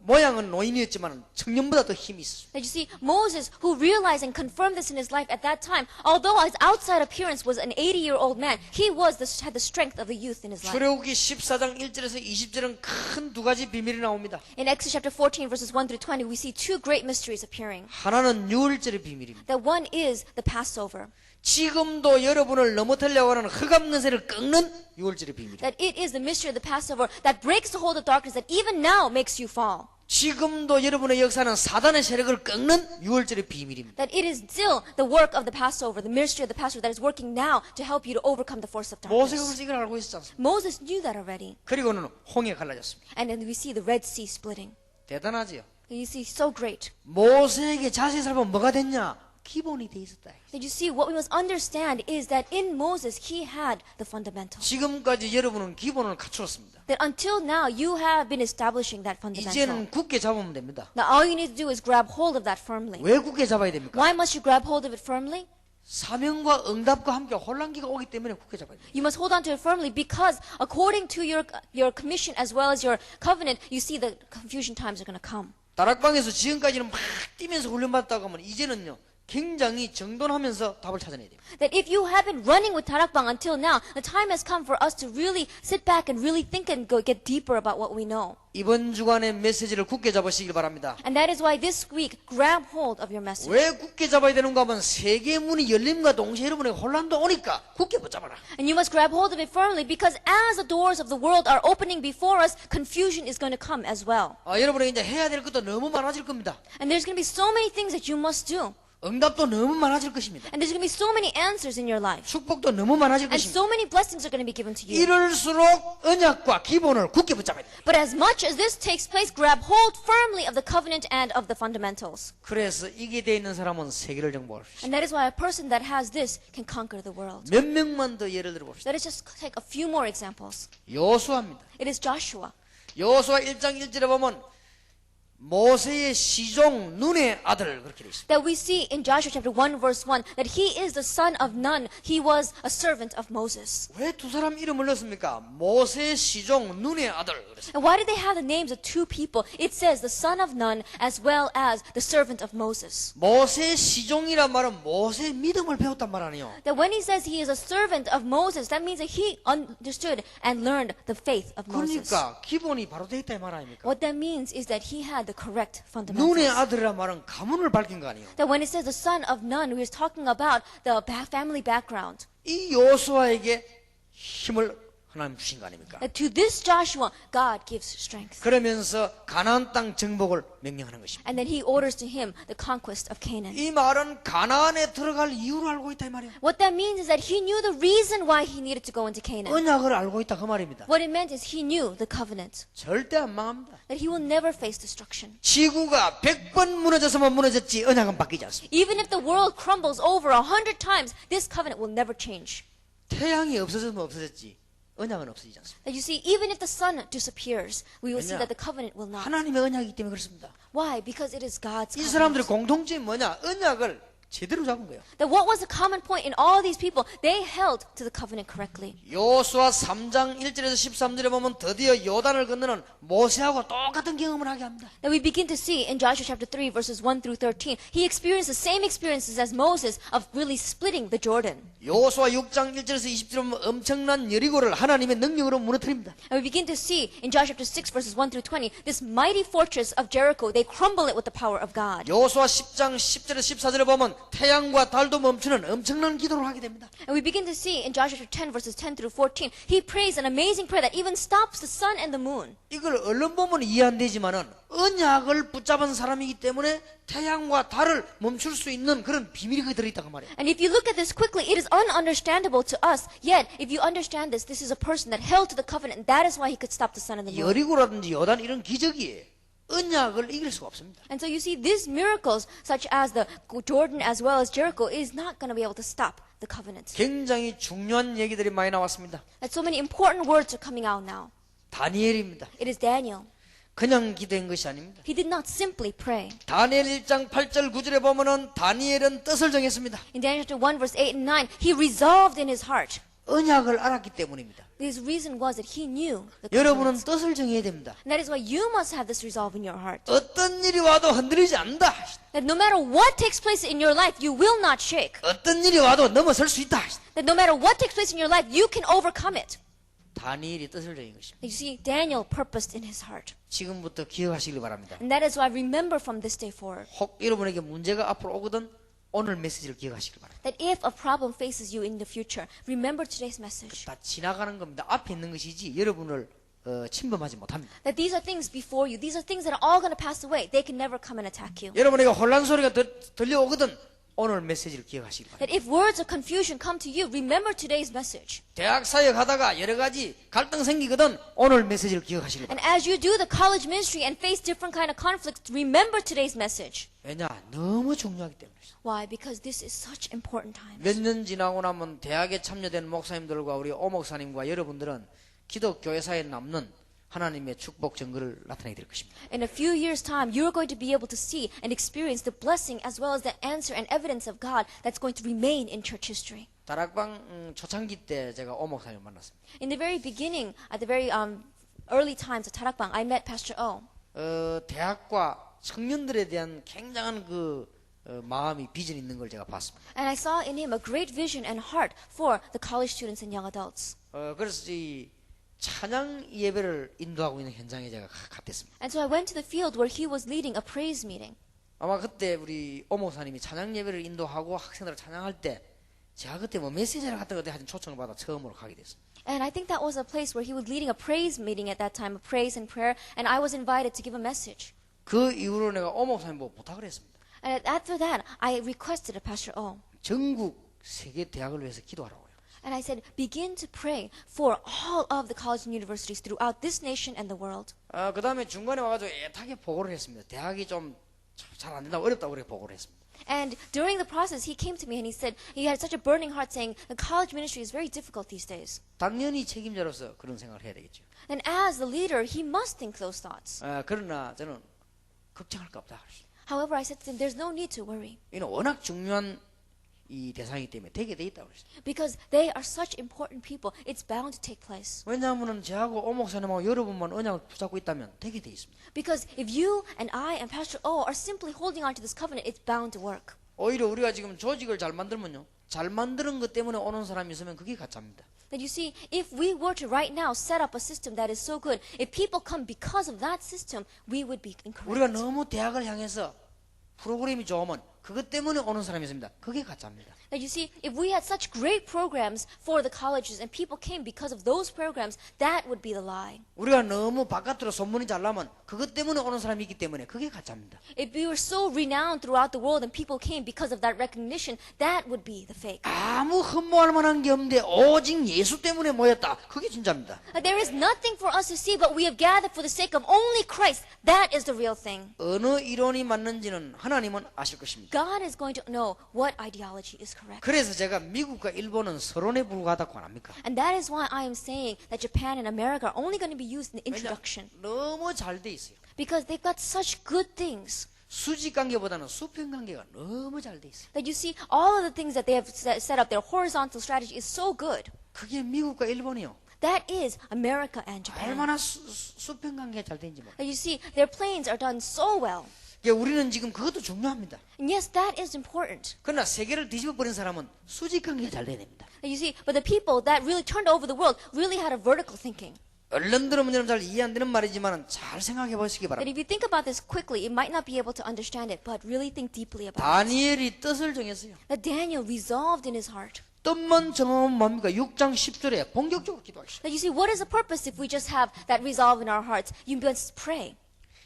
모양은 노인이었지만 청년보다 더 힘이 있었습니다. That you see, Moses, who realized and confirmed this in his life at that time, although his outside appearance was an 80-year-old man, he had the strength of a youth in his life. 출애굽기 14장 1절에서 20절은 큰 두 가지 비밀이 나옵니다. In Exodus chapter 14 verses 1 through 20, we see two great mysteries appearing. 하나는 유월절의 비밀입니다. That one is the Passover. 지금도 여러분을 넘어뜨리려고 하는 흑암 권세를 꺾는 유월절의 비밀입니다. That it is the mystery of the Passover that breaks the hold of darkness that even now makes you fall. 지금도 여러분의 역사는 사단의 세력을 꺾는 유월절의 비밀입니다. That it is still the work of the Passover, the ministry of the Passover that is working now to help you to overcome the force of 모세가 darkness. 벌써 이걸 알고 있었지 않습니까? Moses knew that already. 그리고는 홍해 갈라졌습니다. And then we see the Red Sea splitting. 대단하지요. You see, so great. 모세에게 자세히 살펴보면 뭐가 됐냐? 기본이 돼 있었다. That you see, what we must understand is that in Moses, he had the fundamentals. 지금까지 여러분은 기본을 갖추었습니다. That until now, you have been establishing that fundamental. 이제는 굳게 잡으면 됩니다. Now, all you need to do is grab hold of that firmly. 왜 굳게 잡아야 됩니까? Why must you grab hold of it firmly? 사명과 응답과 함께 혼란기가 오기 때문에 굳게 잡아야 됩니다. You must hold on to it firmly because according to your commission as well as your covenant, you see the confusion times are going to come. 다락방에서 지금까지는 막 뛰면서 훈련받다가 하면 이제는요. 굉장히 정돈하면서 답을 찾아내야 돼요. That if you have been running with Tarakbang until now, the time has come for us to really sit back and really think and get deeper about what we know. 이번 주간의 메시지를 굳게 잡으시길 바랍니다. And that is why this week, grab hold of your message. 왜 굳게 잡아야 되는가 하면 세계의 문이 열림과 동시에 여러분에게 혼란도 오니까 굳게 붙잡아라. And you must grab hold of it firmly because as the doors of the world are opening before us, confusion is going to come as well. 여러분에게 이제 해야 될 것도 너무 많아질 겁니다. And there's going to be so many things that you must do. 응답도 너무 많아질 것입니다. And there's going to be so many answers in your life. 축복도 너무 많아질 And 것입니다. so many blessings are going to be given to you. 이럴수록 언약과 기본을 굳게 붙잡아야 됩니다. But as much as this takes place, grab hold firmly of the covenant and of the fundamentals. 그래서 이게 돼 있는 사람은 세계를 정복할 수 있습니다. And that is why a person that has this can conquer the world. 몇 명만 더 예를 들어 봅시다. Let us just take a few more examples. 여호수아입니다. It is Joshua. 여호수아 1장 1절에 보면 모세의 시종 눈의 아들 그렇게 돼 있습니다. That we see in Joshua chapter 1 verse 1 that he is the son of Nun. He was a servant of Moses. 왜 두 사람 이름을 넣었습니까? 모세의 시종 눈의 아들 그랬어요. And why did they have the names of two people? It says the son of Nun as well as the servant of Moses. 모세의 시종이란 말은 모세의 믿음을 배웠단 말 아니에요. That when he says he is a servant of Moses, that means that he understood and learned the faith of Moses. 그러니까 기본이 바로 돼 있다 이 말 아닙니까? What that means is that he had the correct 눈의 fundamentals. 아들이란 말은 가문을 밝힌 거 아니에요. That when it says the son of Nun, we are talking about the family background. 이 여호수아에게 힘을 하나님 주신 거 아닙니까? That to this Joshua, God gives strength. 그러면서 가나안 땅 정복을 명령하는 것입니다. And then he orders to him the conquest of Canaan. 이 말은 가나안에 들어갈 이유를 알고 있다 이 말이에요. What that means is that he knew the reason why he needed to go into Canaan. 언약을 알고 있다 그 말입니다. What it meant is he knew the covenant. 절대 안 망합니다. That he will never face destruction. 지구가 100번 무너져서만 무너졌지 언약은 바뀌지 않습니다. Even if the world crumbles over 100 times, this covenant will never change. 태양이 없어졌으면 없어졌지 언약은 없어지지 않습니다. That you see, even if the sun disappears, we will see 왜냐? that the covenant will not. 하나님의 언약이기 때문에 그렇습니다. Why? Because it is God's 이 사람들의 covenant. 공통점이 뭐냐? 언약을 제대로 잡은 거예요. That what was the common point in all these people? They held to the covenant correctly. 여호수아 3장 1절에서 13절에 보면 드디어 요단을 건너는 모세하고 똑같은 경험을 하게 합니다. That we begin to see in Joshua chapter 3 verses 1 through 13. He experienced the same experiences as Moses of really splitting the Jordan. 여호수아 6장 1절에서 20절에 보면 엄청난 여리고를 하나님의 능력으로 무너뜨립니다. And we begin to see in Joshua chapter 6 verses 1 through 20, this mighty fortress of Jericho, they crumble it with the power of God. 여호수아 10장 10절에서 14절에 보면 태양과 달도 멈추는 엄청난 기도를 하게 됩니다. And we begin to see in Joshua chapter 10 verses 10 through 14, he prays an amazing prayer that even stops the sun and the moon. 이걸 얼른 보면 이해 안 되지만은 언약을 붙잡은 사람이기 때문에 태양과 달을 멈출 수 있는 그런 비밀이 거기 들어있다고 말이에요. And if you look at this quickly, it is ununderstandable to us. Yet, if you understand this, this is a person that held to the covenant, and that is why he could stop the sun and the moon. 여리고라든지 요단 이런 기적이에요. 언약을 이길 수가 없습니다. And so you see, these miracles, such as the Jordan as well as Jericho, is not going to be able to stop the covenant. 굉장히 중요한 얘기들이 많이 나왔습니다. That so many important words are coming out now. 다니엘입니다. It is Daniel. 그냥 기도한 것이 아닙니다. He did not simply pray. 다니엘 1장 8절 9절에 보면은 다니엘은 뜻을 정했습니다. In Daniel chapter 1 verse 8 and 9, he resolved in his heart. 언약을 알았기 때문입니다. His reason was that he knew the 여러분은 covenant. 뜻을 정해야 됩니다. And that is why you must have this resolve in your heart. 어떤 일이 와도 흔들리지 않는다. That no matter what takes place in your life, you will not shake. 어떤 일이 와도 넘어설 수 있다. That no matter what takes place in your life, you can overcome it. 다니엘이 뜻을 정한 것입니다. You see, Daniel purposed in his heart. 지금부터 기억하시길 바랍니다. And that is why remember from this day forward 혹 여러분에게 문제가 앞으로 오거든 오늘 메시지를 기억하시길 바랍니다. that if a problem faces you in the future, remember today's message. 다 지나가는 겁니다. 앞에 있는 것이지 여러분을 침범하지 못합니다. That these are things before you. These are things that are all going to pass away. They can never come and attack you. 여러분에게 혼란 소리가 들려오거든 오늘 메시지를 기억하시길 바랍니다. That if words of confusion come to you, remember today's message. 대학 사역 하다가 여러 가지 갈등 생기거든 오늘 메시지를 기억하시길 And 바랍니다. as you do the college ministry and face different kind of conflicts, remember today's message. 왜냐? 너무 중요하기 때문에. Why? Because this is such important times. 몇 년 지나고 나면 대학에 참여된 목사님들과 우리 오 목사님과 여러분들은 기독교회사에 남는 하나님의 축복 증거를 나타내게 될 것입니다. In a few years' time, you're going to be able to see and experience the blessing as well as the answer and evidence of God that's going to remain in church history. 다락방 초창기 때 제가 오 목사님을 만났습니다. In the very beginning, at the very early times at Tarakbang, I met Pastor O. 대학과 청년들에 대한 굉장한 마음이 비전이 있는 걸 제가 봤습니다. And I saw in him a great vision and heart for the college students and young adults. 그래서 이 찬양 예배를 인도하고 있는 현장에 제가 갔댔습니다. And so I went to the field where he was leading a praise meeting. 아마 그때 우리 오 목사님이 찬양 예배를 인도하고 학생들을 찬양할 때 제가 그때 메시지를 갖다가 하여튼 초청을 받아 처음으로 가게 됐습니다. And I think that was a place where he was leading a praise meeting at that time, a praise and prayer, and I was invited to give a message. 그 이후로 내가 오 목사님 보고 부탁을 했습니다. And after that, I requested of Pastor O. 전국 세계 대학을 위해서 기도하라고요. And I said, begin to pray for all of the colleges and universities throughout this nation and the world. 그 다음에 중간에 와가지고 애타게 보고를 했습니다. 대학이 좀 잘 안 된다고 어렵다고 그렇게 보고를 했습니다. And during the process, he came to me and he said he had such a burning heart saying the college ministry is very difficult these days. 당연히 책임자로서 그런 생각을 해야 되겠죠. And as the leader, he must think those thoughts. 그러나 저는 걱정할 거 없다. However, I said to him, there's no need to worry. 이는 워낙 중요한 이 대상이기 때문에 되게 돼 있다고 그랬어요. Because they are such important people, it's bound to take place. 왜냐하면 저하고 오 목사님하고 여러분만 언약을 붙잡고 있다면 되게 돼 있습니다. Because if you and I and Pastor O are simply holding on to this covenant, it's bound to work. 오히려 우리가 지금 조직을 잘 만들면요, 잘 만드는 것 때문에 오는 사람이 있으면 그게 가짜입니다. That you see, if we were to right now set up a system that is so good, if people come because of that system, we would be 우리가 incorrect. 너무 대학을 향해서 프로그램이 좋으면 그것 때문에 오는 사람이 있습니다. 그게 가짜입니다. That you see, if we had such great programs for the colleges and people came because of those programs, that would be the lie. 우리가 너무 바깥으로 소문이 잘 나면 그것 때문에 오는 사람이 있기 때문에 그게 가짜입니다. If we were so renowned throughout the world and people came because of that recognition, that would be the fake. 아무 흠모할 만한 게 없는데 오직 예수 때문에 모였다. 그게 진짜입니다. There is nothing for us to see, but we have gathered for the sake of only Christ. That is the real thing. 어느 이론이 맞는지는 하나님은 아실 것입니다. God is going to know what ideology is correct. 그래서 제가 미국과 일본은 서론에 불과하다고 안 합니까? And that is why I am saying that Japan and America are only going to be used in the 왜냐? introduction. 너무 잘 돼 있어요. Because they've got such good things. 수직 관계보다는 수평 관계가 너무 잘 돼 있어요. That you see, all of the things that they have set up, their horizontal strategy is so good. 그게 미국과 일본이요. That is America and Japan. 얼마나 수평 관계가 잘 되는지 몰라요. That you see, their planes are done so well. 우리는 지금 그것도 중요합니다. And yes, that is important. 그러나 세계를 뒤집어 버린 사람은 수직 관계가 잘 돼야 됩니다. That you see, but the people that really turned over the world really had a vertical thinking. 얼른 들으면 여러분 잘 이해 안 되는 말이지만 잘 생각해 보시기 That 바랍니다. if you think about this quickly, you might not be able to understand it, but really think deeply about it. 다니엘이 뜻을 정했어요. That Daniel resolved in his heart. 뜻만 정하면 뭡니까? 6장 10절에 본격적으로 기도하시죠. That you see, what is the purpose if we just have that resolve in our hearts? You must pray.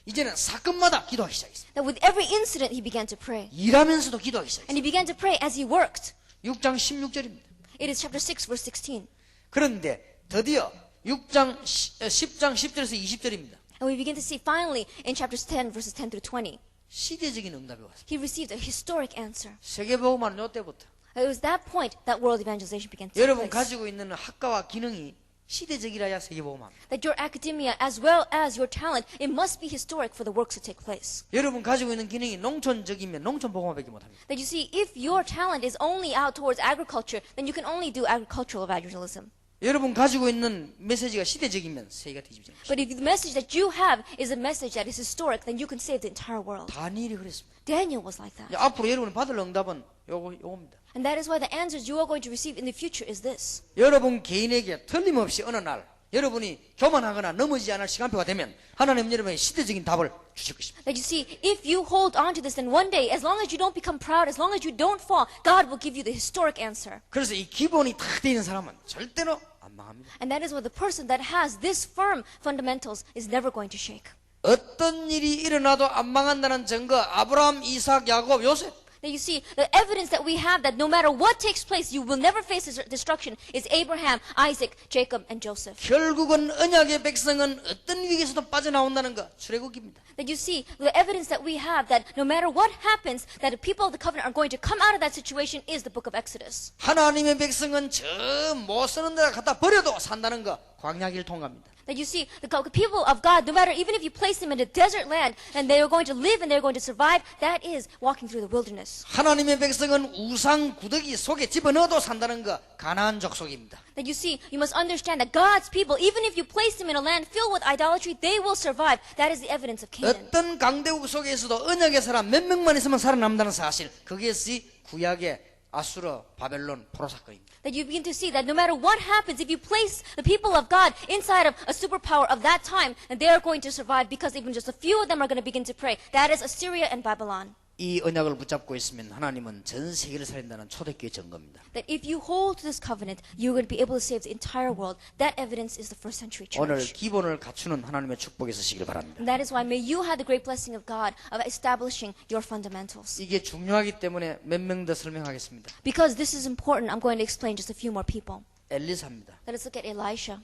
이제는 사건마다 기도하기 시작했어요. That with every incident, he began to pray. 일하면서도 기도하기 시작했어요. And he began to pray as he worked. 6장 16절입니다. It is chapter 6, verse 16. 그런데 드디어 10장 10절에서 20절입니다. And we begin to see finally in chapters 10, verses 10 through 20. 시대적인 응답이 왔어요. He received a historic answer. 세계복음화는 이때부터. It was that point that world evangelization began to take 여러분 place. 가지고 있는 학과와 기능이 시대적이라야 세계복음화입니다. That your academia, as well as your talent, it must be historic for the works to take place. 여러분 가지고 있는 기능이 농촌적이면 농촌복음화밖에 못합니다. That you see, if your talent is only out towards agriculture, then you can only do agricultural evangelism. 여러분 가지고 있는 메시지가 시대적이면 세계가 뒤집어지는 것입니다. But if the message that you have is a message that is historic, then you can save the entire world. 다니엘이 그랬습니다. Daniel was like that. 앞으로 여러분이 받을 응답은 요겁니다. And that is why the answers you are going to receive in the future is this. 여러분 개인에게 틀림없이 어느 날 여러분이 교만하거나 넘어지지 않을 시간표가 되면 하나님은 여러분에게 시대적인 답을 주실 것입니다. That you see, if you hold on to this, then one day, as long as you don't become proud, as long as you don't fall, God will give you the historic answer. 그래서 이 기본이 다 되어 있는 사람은 절대로 안 망합니다. And that is why the person that has this firm fundamentals is never going to shake. 어떤 일이 일어나도 안 망한다는 증거 아브라함, 이삭, 야곱, 요셉. That you see, the evidence that we have that no matter what takes place, you will never face destruction is Abraham, Isaac, Jacob, and Joseph. 결국은 언약의 백성은 어떤 위기에서도 빠져나온다는 거 출애굽입니다. That you see, the evidence that we have that no matter what happens, that the people of the covenant are going to come out of that situation is the book of Exodus. 하나님의 백성은 저 못 쓰는 데다 갖다 버려도 산다는 거 광야길 통과입니다. That you see, the people of God, no matter, even if you place them in a desert land, and they are going to live and they're going to survive, that is walking through the wilderness. 하나님의 백성은 우상 구더기 속에 집어넣어도 산다는 거 가나안 족속입니다. That you see, you must understand that God's people, even if you place them in a land filled with idolatry, they will survive. That is the evidence of Canaan. 어떤 강대국 속에서도 언약의 사람 몇 명만 있으면 살아남는다는 사실, 그것이 구약의 아수르, 바벨론, 포로 사건입니다. That you begin to see that no matter what happens, if you place the people of God inside of a superpower of that time, and they are going to survive because even just a few of them are going to begin to pray. That is Assyria and Babylon. 이 언약을 붙잡고 있으면 하나님은 전 세계를 살린다는 초대교회 증거입니다. That if you hold to this covenant, you're going to be able to save the entire world. That evidence is the first century 오늘 church. 기본을 갖추는 하나님의 축복이 있으시길 바랍니다. And that is why may you have the great blessing of God of establishing your fundamentals. 이게 중요하기 때문에 몇 명 더 설명하겠습니다. Because this is important, I'm going to explain just a few more people. 엘리사입니다. Let us look at Elisha.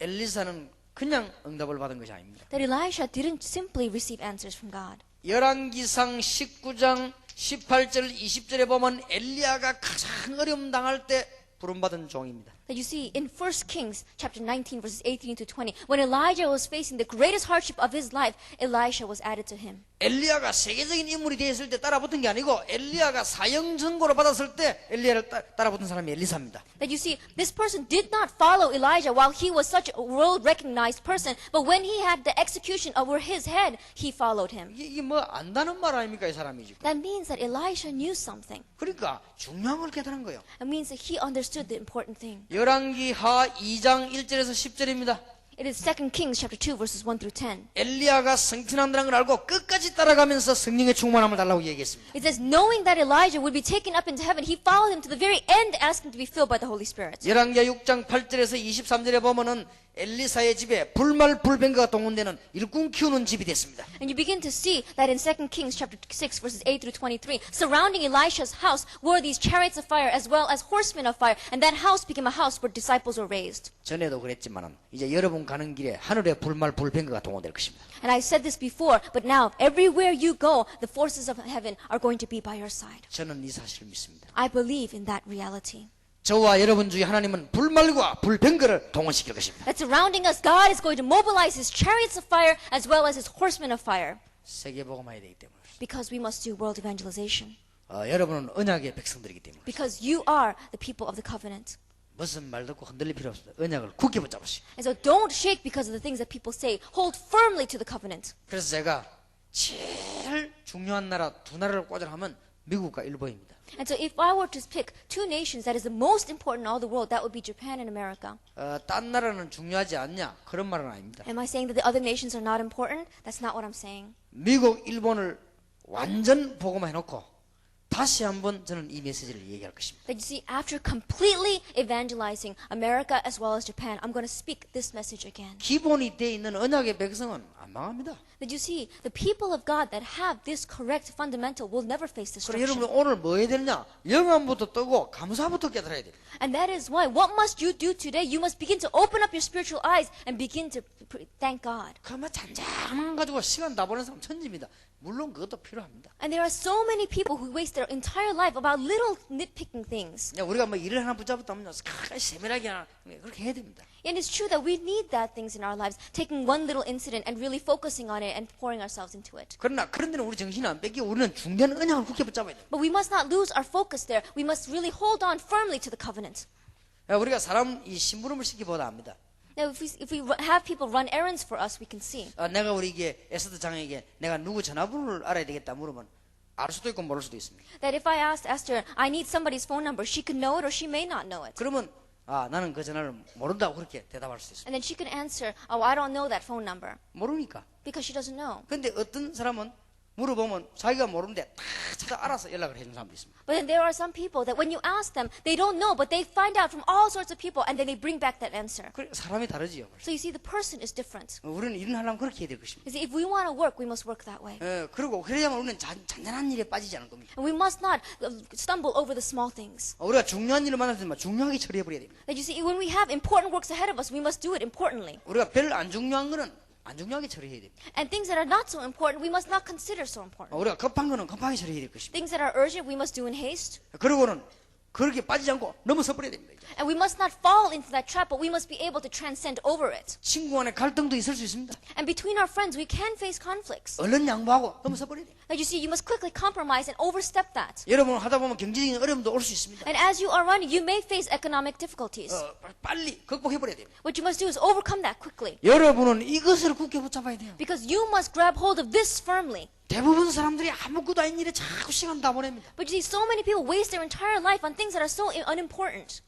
엘리사는 그냥 응답을 받은 것이 아닙니다. That Elisha didn't simply receive answers from God. 열왕기상 19장 18절 20절에 보면 엘리야가 가장 어려움 당할 때 부름받은 종입니다. That you see in 1 Kings chapter 19 verses 18 to 20, when Elijah was facing the greatest hardship of his life, Elisha was added to him. 엘리야가 세계적인 인물이 되었을 때 따라붙은 게 아니고 엘리야가 사형 선고를 받았을 때 엘리야를 따라붙은 사람이 엘리사입니다. That you see, this person did not follow Elijah while he was such a world-recognized person, but when he had the execution over his head, he followed him. 이게 뭐 안다는 말 아닙니까 이 사람이 지금. That means that Elisha knew something. 그러니까 중요한 걸 깨달은 거예요. It means that he understood the important thing. 열왕기하 2장 1절에서 10절입니다. It is 2 Kings chapter 2 verses 1 through 10. 엘리야가 성취한다는 걸 알고 끝까지 따라가면서 성령의 충만함을 달라고 얘기했습니다. It says, knowing that Elijah would be taken up into heaven, he followed him to the very end, asking to be filled by the Holy Spirit. 열왕기하 6장 8절에서 23절에 보면은 엘리사의 집에 불말 불병거가 동원되는 일꾼 키우는 집이 됐습니다. And you begin to see that in 2 Kings chapter 6 verses 8 through 23, surrounding Elisha's house were these chariots of fire as well as horsemen of fire, and that house became a house where disciples were raised. 전에도 그랬지만은 이제 여러분 가는 길에 하늘에 불말 불병거가 동원될 것입니다. And I said this before, but now everywhere you go, the forces of heaven are going to be by your side. 저는 이 사실을 믿습니다. I believe in that reality. 저와 여러분 중에 하나님은 불말과 불병거를 동원시킬 것입니다. That surrounding us, God is going to mobilize His chariots of fire as well as His horsemen of fire. 세계복음화해야 되기 때문에. Because we must do world evangelization. 여러분은 언약의 백성들이기 때문에. Because you are the people of the covenant. 무슨 말 듣고 흔들릴 필요 없습니다. 언약을 굳게 붙잡으시오. And so don't shake because of the things that people say. Hold firmly to the covenant. 그래서 제가 제일 중요한 나라 두 나라를 꽂으라면 미국과 일본입니다. And so if I were to pick two nations that is the most important in all the world, that would be Japan and America. 딴 나라는 중요하지 않냐? 그런 말은 아닙니다. Am I saying that the other nations are not important? That's not what I'm saying. 미국, 일본을 완전 복음화해놓고 다시 한번 저는 이 메시지를 얘기할 것입니다. That you see, after completely evangelizing America as well as Japan, I'm going to speak this message again. 기본이 돼 있는 언약의 백성은 안 망합니다. That you see, the people of God that have this correct fundamental will never face 그럼 여러분 destruction. 오늘 뭐 해야 되느냐? 영암부터 뜨고 감사부터 깨달아야 돼요. And that is why, what must you do today? You must begin to open up your spiritual eyes and begin to thank God. 그만 잔잔한 가지고 시간 다 보낸 사람 천지입니다. 물론 그것도 필요합니다. And there are so many people who waste their entire life about little nitpicking things. 그냥 우리가 뭐 일을 하나 붙잡았다면 세밀하게 하나 그렇게 해야 됩니다. And it's true that we need that things in our lives, taking one little incident and really focusing on it and pouring ourselves into it. 그러나 그런 데는 우리 정신을 안 뺏기고 우리는 중대한 언약을 굳게 붙잡아야 돼요. But we must not lose our focus there. We must really hold on firmly to the covenant. 우리가 사람 이 심부름을 시키보다 압니다. Now, if we have people run errands for us, we can see. 내가 우리 이게 에스더 장에게 내가 누구 전화번호를 알아야 되겠다 물으면 알 수도 있고 모를 수도 있습니다. That if I asked Esther, I need somebody's phone number, she could know it or she may not know it. 그러면 나는 그 전화를 모른다고 그렇게 대답할 수 있습니다. And then she could answer, oh, I don't know that phone number. 모르니까. Because she doesn't know. 근데 어떤 사람은 물어보면 자기가 모르는데 다 찾아 알아서 연락을 해주는 사람도 있습니다. But then there are some people that when you ask them, they don't know, but they find out from all sorts of people and then they bring back that answer. 사람이 다르지요. So you see, the person is different. 우리는 일을 하려면 그렇게 해야 될 것입니다. You see, if we want to work, we must work that way. 그리고 그래야만 우리는 잔잔한 일에 빠지지 않을 겁니다. And we must not stumble over the small things. 우리가 중요한 일을 만났을 때 중요하게 처리해버려야 됩니다. That you see, when we have important works ahead of us, we must do it importantly. 우리가 별 안 중요한 거는 안 중요하게 처리해야 됩니다. And things that are not so important, we must not consider so important. 우리가 급한 거는 급하게 처리해야 될 것입니다. Things that are urgent, we must do in haste. 그리고는 그렇게 빠지지 않고 넘어서 버려야 됩니다. And we must not fall into that trap, but we must be able to transcend over it. 친구 간에 갈등도 있을 수 있습니다. And between our friends, we can face conflicts. 얼른 양보하고 넘어서 버려야 돼요. Like you see, you must quickly compromise and overstep that. 여러분 하다 보면 경제적인 어려움도 올 수 있습니다. And as you are running, you may face economic difficulties. 빨리 극복해버려야 됩니다. What you must do is overcome that quickly. 여러분은 이것을 굳게 붙잡아야 돼요. Because you must grab hold of this firmly. 대부분 사람들이 아무것도 아닌 일에 자꾸 시간 다 보냅니다. But you see, so many people waste their entire life on things that are so unimportant.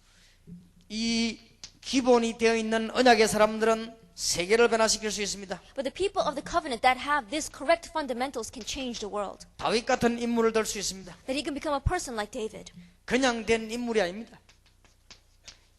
이 기본이 되어 있는 언약의 사람들은 세계를 변화시킬 수 있습니다. But the people of the covenant that have this correct fundamentals can change the world. 다윗 같은 인물을 들 수 있습니다. That he can become a person like David. 그냥 된 인물이 아닙니다.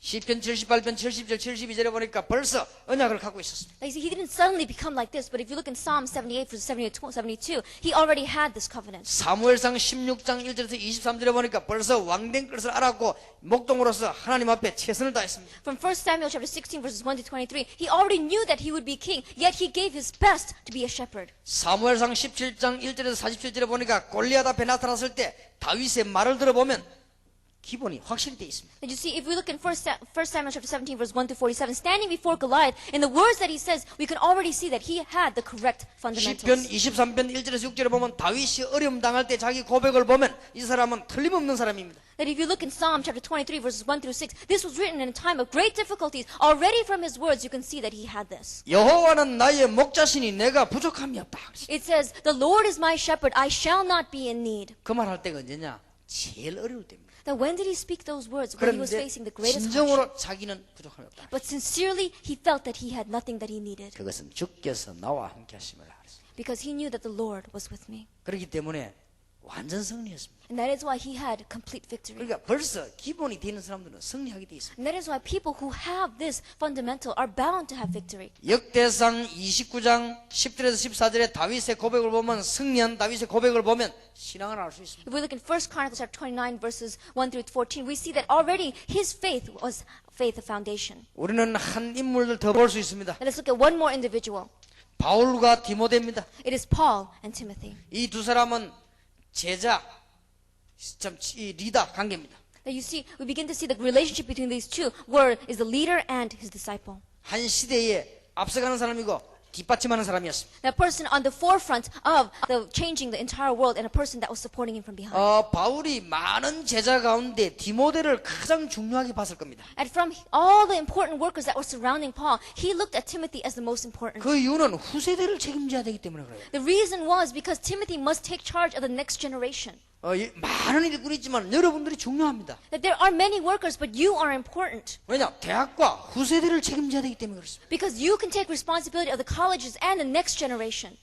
시편 78편 70절 72절에 보니까 벌써 언약을 갖고 있었습니다. Like, see, he didn't suddenly become like this, but if you look in Psalm 78 verses 72, he already had this covenant. 사무엘상 16장 1절에서 23절에 보니까 벌써 왕된 것을 알았고 목동으로서 하나님 앞에 최선을 다했습니다. From 1 Samuel chapter 16 verses 1 to 23, he already knew that he would be king, yet he gave his best to be a shepherd. 사무엘상 17장 1절에서 47절에 보니까 골리앗 앞에 나타났을 때 다윗의 말을 들어보면 기본이 확실히 돼 있습니다. And you see, if we look in 1 Samuel chapter 17 verse 1 to 47, standing before Goliath, in the words that he says, we can already see that he had the correct 시편 fundamentals. 23편 1절에서 6절에 보면 다윗이 어려움 당할 때 자기 고백을 보면 이 사람은 틀림없는 사람입니다. That if you look in Psalm chapter 23 verses 1 through 6, this was written in a time of great difficulties. Already from his words, you can see that he had this. 여호와는 나의 목자시니 내가 부족함이 없다. It says, the Lord is my shepherd, I shall not be in need. 그 말 할 때가 언제냐? 제일 어려울 때입니다. Now when did he speak those words? When he was 그런데 facing the greatest hardship. 진정으로 자기는 부족함이 없다. But sincerely, he felt that he had nothing that he needed. 그것은 주께서 나와 함께 하심을 알았습니다. Because he knew that the Lord was with me. 그렇기 때문에 완전 승리했습니다. And that is why he had complete victory. 그러니까 벌써 기본이 되는 사람들은 승리하게 돼 있습니다. And that is why people who have this fundamental are bound to have victory. 역대상 29장 10절에서 14절에 다윗의 고백을 보면 승리한 다윗의 고백을 보면 신앙을 알 수 있습니다. If we look in 1 Chronicles chapter 29 verses 1 through 14, we see that already his faith was faith of foundation. 우리는 한 인물을 더 볼 수 있습니다. Let us look at one more individual. 바울과 디모데입니다. It is Paul and Timothy. 이 두 사람은 제자, 이 리더 관계입니다. That you see, we begin to see the relationship between these two, where is the leader and his disciple. 한 시대에 앞서가는 사람이고 뒷받침하는 사람이었습니다. That person on the forefront of the changing the entire world and a person that was supporting him from behind. 바울이 많은 제자 가운데 디모데를 가장 중요하게 봤을 겁니다. And from all the important workers that were surrounding Paul, he looked at Timothy as the most important. 그 이유는 후세대를 책임져야 되기 때문에 그래요. The reason was because Timothy must take charge of the next generation. 많은 일꾼이 있지만 여러분들이 중요합니다. That there are many workers, but you are important. 왜냐? 대학과 후세대를 책임져야 되기 때문에 그렇습니다. Because you can take responsibility of the colleges and the next generation.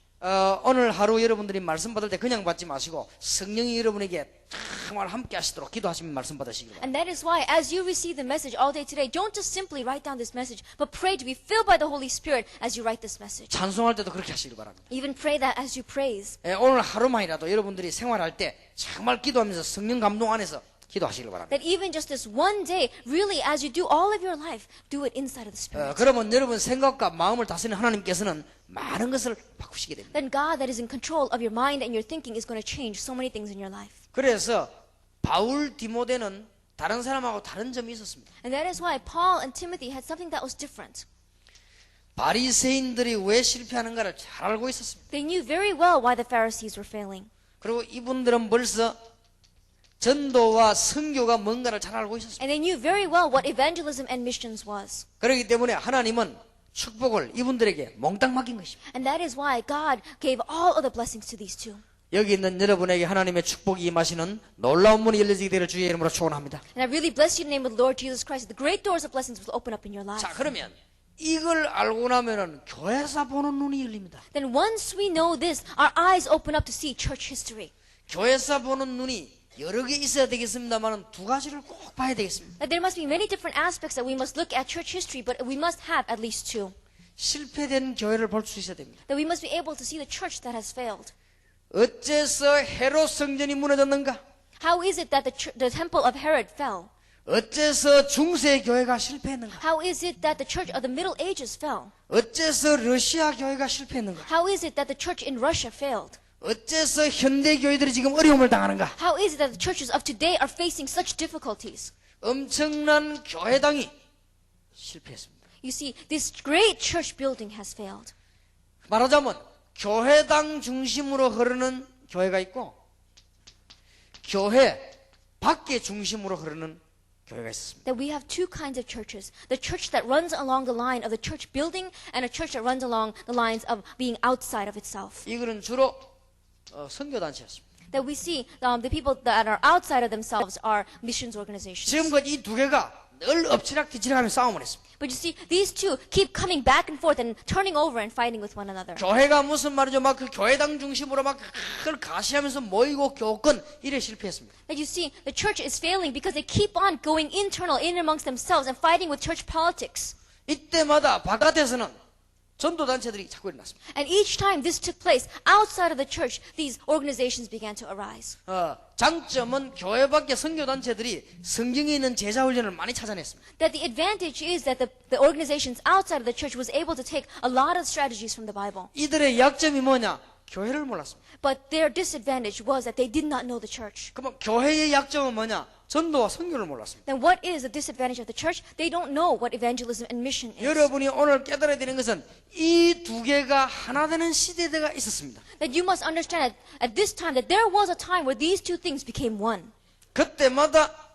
오늘 하루 여러분들이 말씀 받을 때 그냥 받지 마시고 성령이 여러분에게 정말 함께 하시도록 기도하시면 말씀 받으시기 바랍니다. And that is why, as you receive the message all day today, don't just simply write down this message, but pray to be filled by the Holy Spirit as you write this message. 찬송할 때도 그렇게 하시기 바랍니다. Even pray that as you praise. 오늘 하루만이라도 여러분들이 생활할 때 정말 기도하면서 성령 감동 안에서 기도하시길 바랍니다. That even just this one day, really, as you do all of your life, do it inside of the Spirit. 그러면 여러분 생각과 마음을 다스리는 하나님께서는 많은 것을 바꾸시게 됩니다. Then God that is in control of your mind and your thinking is going to change so many things in your life. 그래서 바울 디모데는 다른 사람하고 다른 점이 있었습니다. And that is why Paul and Timothy had something that was different. 바리새인들이 왜 실패하는가를 잘 알고 있었습니다. They knew very well why the Pharisees were failing. 그리고 이분들은 벌써 전도와 선교가 뭔가를 잘 알고 있었습니다. And they knew very well what evangelism and missions was. 그렇기 때문에 하나님은 축복을 이분들에게 몽땅 맡긴 것입니다. And that is why God gave all of the blessings to these two. 여기 있는 여러분에게 하나님의 축복이 임하시는 놀라운 문이 열려지게 되기를 주의 이름으로 축원합니다. And I really bless you in the name of the Lord Jesus Christ. The great doors of blessings will open up in your life. 자, 그러면 이걸 알고 나면은 교회사 보는 눈이 열립니다. Then once we know this, our eyes open up to see church history. 교회사 보는 눈이 여러 개 있어야 되겠습니다만 두 가지를 꼭 봐야 되겠습니다. That there must be many different aspects that we must look at church history, but we must have at least two. 실패된 교회를 볼 수 있어야 됩니다. That we must be able to see the church that has failed. 어째서 헤롯 성전이 무너졌는가? How is it that the temple of Herod fell? 어째서 중세 교회가 실패했는가? How is it that the church of the Middle Ages fell? 어째서 러시아 교회가 실패했는가? How is it that the church in Russia failed? 어째서 현대 교회들이 지금 어려움을 당하는가? How is it that the churches of today are facing such difficulties? 엄청난 교회당이 실패했습니다. You see, this great church building has failed. 말하자면 교회당 중심으로 흐르는 교회가 있고 교회 밖에 중심으로 흐르는 교회가 있습니다. That we have two kinds of churches. The church that runs along the line of the church building and a church that runs along the lines of being outside of itself. 이거는 주로 선교단체였습니다. That we see the people that are outside of themselves are missions organizations. 지금까지 이 두 개가 늘 엎치락뒤치락하며 싸움을 했습니다. But you see, these two keep coming back and forth and turning over and fighting with one another. 교회가 무슨 말이죠? 막 그 교회당 중심으로 막 그걸 가시하면서 모이고 교권 이래 실패했습니다. That you see, the church is failing because they keep on going internal, in amongst themselves and fighting with church politics. 이때마다 바깥에서는 전도단체들이 자꾸 일어났습니다. And each time this took place, outside of the church, these organizations began to arise. 장점은 교회 밖의 선교단체들이 성경에 있는 제자 훈련을 많이 찾아냈습니다. That the advantage is that the organizations outside of the church was able to take a lot of strategies from the Bible. 이들의 약점이 뭐냐? 교회를 몰랐습니다. But their disadvantage was that they did not know the church. 그럼 교회의 약점은 뭐냐? 전도와 선교를 몰랐습니다. Then what is the disadvantage of the church? They don't know what evangelism and mission is. 여러분이 오늘 깨달아야 되는 것은 이 두 개가 하나 되는 시대가 있었습니다. That you must understand at this time that there was a time where these two things became one. 그때마다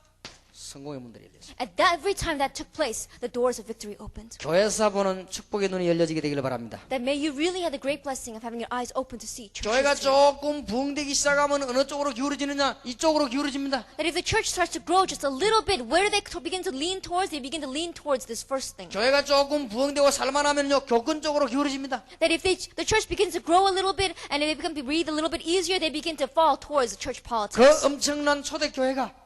성공의 문들이 열렸습니다. At every time that took place, the doors of victory opened. 교회사 보는 축복의 눈이 열려지게 되기를 바랍니다. That may you really have the great blessing of having your eyes open to see church 교회가 history. 조금 부흥되기 시작하면 어느 쪽으로 기울어지느냐? 이쪽으로 기울어집니다. That if the church starts to grow just a little bit, where do they begin to lean towards? They begin to lean towards this first thing. 교회가 조금 부흥되고 살만하면요 교권 쪽으로 기울어집니다. That if the church begins to grow a little bit and if they become to breathe a little bit easier, they begin to fall towards the church 그 politics. 엄청난 초대교회가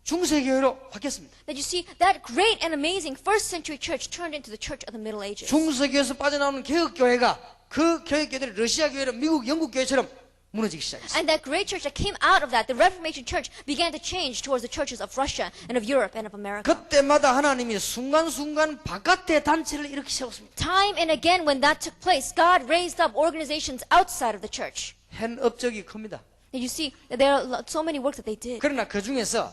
중세교회로 바뀌었습니다. That you see, that great and amazing first century church turned into the church of the Middle Ages. 중세교회에서 빠져나오는 개혁교회가 그 개혁교회들이 러시아 교회나 미국, 영국 교회처럼 무너지기 시작했어요. And that great church that came out of that, the Reformation church, began to change towards the churches of Russia and of Europe and of America. 그때마다 하나님이 순간순간 바깥의 단체를 이렇게 세웠습니다. Time and again when that took place, God raised up organizations outside of the church. 한 업적이 큽니다. And you see, there are so many works that they did. 그러나 그 중에서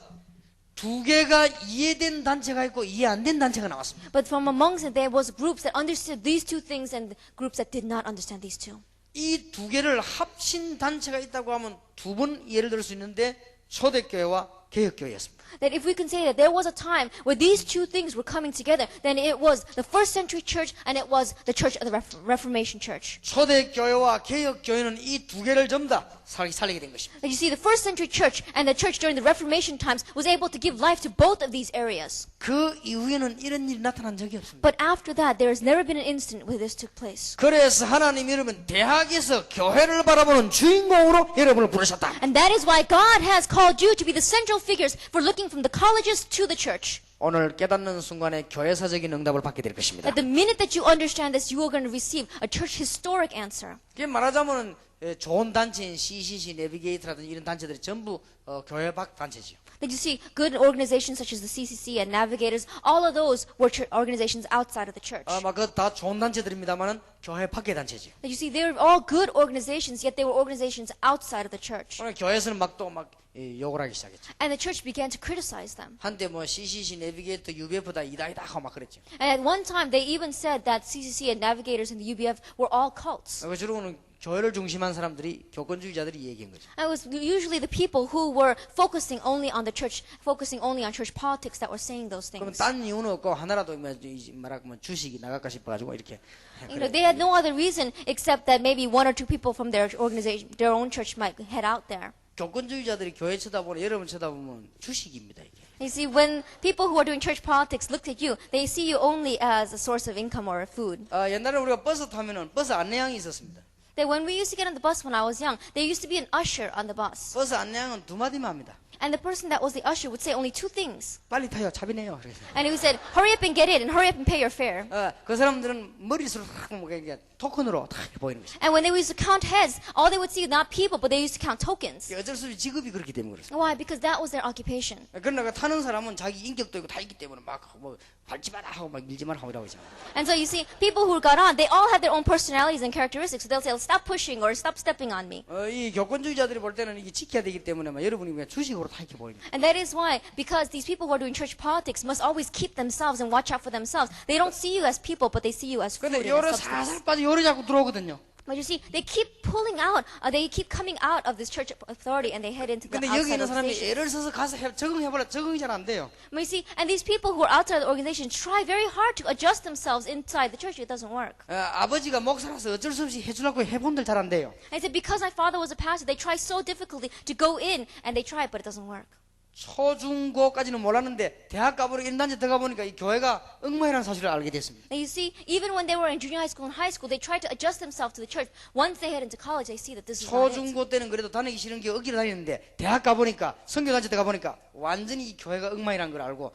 두 개가 이해된 단체가 있고 이해 안 된 단체가 나왔습니다. But from amongst it, there was groups that understood these two things and groups that did not understand these two. 이 두 개를 합친 단체가 있다고 하면 두 번 예를 들 수 있는데 초대교회와 개혁교회였습니다. That if we can say that there was a time where these two things were coming together, then it was the first century church and it was the church of the Reformation church. 초대교회와 개혁교회는 이 두 개를 전부 다 살리게 된 것입니다. That you see, the first century church and the church during the Reformation times was able to give life to both of these areas. 그 이후에는 이런 일이 나타난 적이 없습니다. But after that, there has never been an instant where this took place. 그래서 하나님이 여러분 대학에서 교회를 바라보는 주인공으로 여러분을 부르셨다. And that is why God has called you to be the central figures for looking from the colleges to the church. 오늘 깨닫는 순간에 교회사적인 응답을 받게 될 것입니다. That the minute that you understand this, you are going to receive a church historic answer. 이게 말하자면은 좋은 단체인 CCC, 내비게이터라든지 이런 단체들이 전부 교회 밖 단체지요. That you see, good organizations such as the CCC and Navigators, all of those were organizations outside of the church. 아마 그 다 좋은 단체들입니다만은 교회 밖의 단체지요. That you see, they're all good organizations, yet they were organizations outside of the church. 오늘 교회에서는 막 또 막 욕을 하기 시작했죠. And the church began to criticize them. 한때 뭐 CCC, 내비게이터, UBF 다 이다 하고 막 그랬죠. And at one time, they even said that CCC and Navigators and the UBF were all cults. 그 주로는 교회를 중심한 사람들이 교권주의자들이 얘기한 거죠. And it was usually the people who were focusing only on the church, focusing only on church politics that were saying those 그러면 things. 딴 이유는 없고 하나라도 말하면 주식이 나갈까 싶어가지고 이렇게. You know, they had no other reason except that maybe one or two people from their organization, their own church might head out there. 교권주의자들이 교회 쳐다보고 여러분 쳐다보면 주식입니다 이게. You see, when people who are doing church politics look at you, they see you only as a source of income or food. 옛날에 우리가 버스 타면은 버스 안내양이 있었습니다. That when we used to get on the bus when I was young, there used to be an usher on the bus. 버스 안내양은 두 마디만 합니다. And the person that was the usher would say only two things. 빨리 타요, 차비네요. 그래서. And he said, hurry up and get in and hurry up and pay your fare. 그 사람들은 머릿수로 이게 토큰으로 다 보이는 것입니다. And when they used to count heads, all they would see not people, but they used to count tokens. 어쩔 수 없이 직업이 그렇기 때문에 그렇습니다. Why? Because that was their occupation. 그러나 타는 사람은 자기 인격도 있고 다 있기 때문에 막 뭐 밟지 마라 하고 막 밀지 마라 하고 이러고 있잖아요. And so you see, people who got on, they all had their own personalities and characteristics. So they'll say, stop pushing or stop stepping on me. 이 교권주의자들이 볼 때는 이게 지켜야 되기 때문에 막 여러분이 그냥 주식으로 다 이렇게 보입니다. And that is why, because these people who are doing church politics must always keep themselves and watch out for themselves. They don't see you as people, but they see you as food 근데 and 요래 as substance. 살살 빠져 요래 자꾸 들어오거든요. But you see, they keep pulling out, they keep coming out of this church authority and they head into the 근데 여기 outside 있는 사람이 organization. 애를 써서 가서 적응해보라 적응이 잘 안 돼요. But you see, and these people who are outside the organization try very hard to adjust themselves inside the church. It doesn't work. 아버지가 목사라서 어쩔 수 없이 해주려고 해본들 잘 안 돼요. And I said, because my father was a pastor, they try so difficultly to go in and they try, but it doesn't work. 초중고까지는 몰랐는데 대학 가보니까 이런 단체 들어가 보니까 이 교회가 엉망이라는 사실을 알게 됐습니다. And you see, even when they were in junior high school and high school, they tried to adjust themselves to the church. Once they head into college, they see that this is not it. 초중고 때는 그래도 다니기 싫은 게 억지로 다니는데 대학 가보니까 성교단체 들어가 보니까 완전히 이 교회가 엉망이라는 걸 알고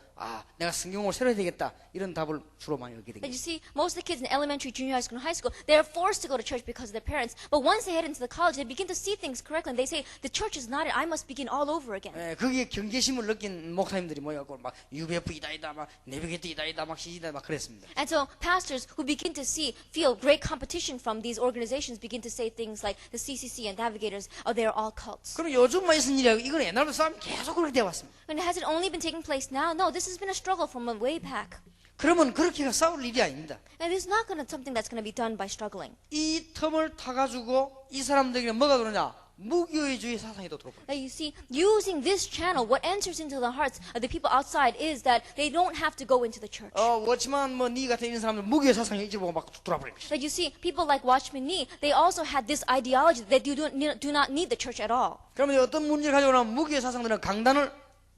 내가 성경을 새로 해야 되겠다 이런 답을 주로 많이 얻게 된 And 거예요. you see, most of the kids in elementary, junior high school, and high school, they're forced to go to church because of their parents. But once they head into the college, they begin to see things correctly. And they say, the church is not it. I must begin all over again. 거기에 경계심을 느낀 목사님들이 모여갖고 막 UBF 이다이다 막 내비게이터 이다이다 막 CC다 막 그랬습니다. And so pastors who begin to feel great competition from these organizations begin to say things like the CCC and Navigators, they're all cults. 그럼 요즘만 있은 일이야. 이건 옛날부터 싸움이 계속 그렇게 되어 왔습니다. And has it only been taking place now? No, this has been a struggle from way back. 그러면 그렇게 싸울 일이 아닙니다. And it's not something that's going to be done by struggling. 이 틈을 타가지고 이 사람들에게 뭐가 들어오냐? 무교회주의 사상이 또 들어옵니다. Now you see, using this channel, what enters into the hearts of the people outside is that they don't have to go into the church. 워치만 니 같은 이런 사람들 무교회 사상이 이제 보고 막 돌아버린 것이죠. Like you see, people like Watchman Nee, they also had this ideology that they do not need the church at all. 그러면 어떤 문제를 가져오면 무교회 사상들은 강단을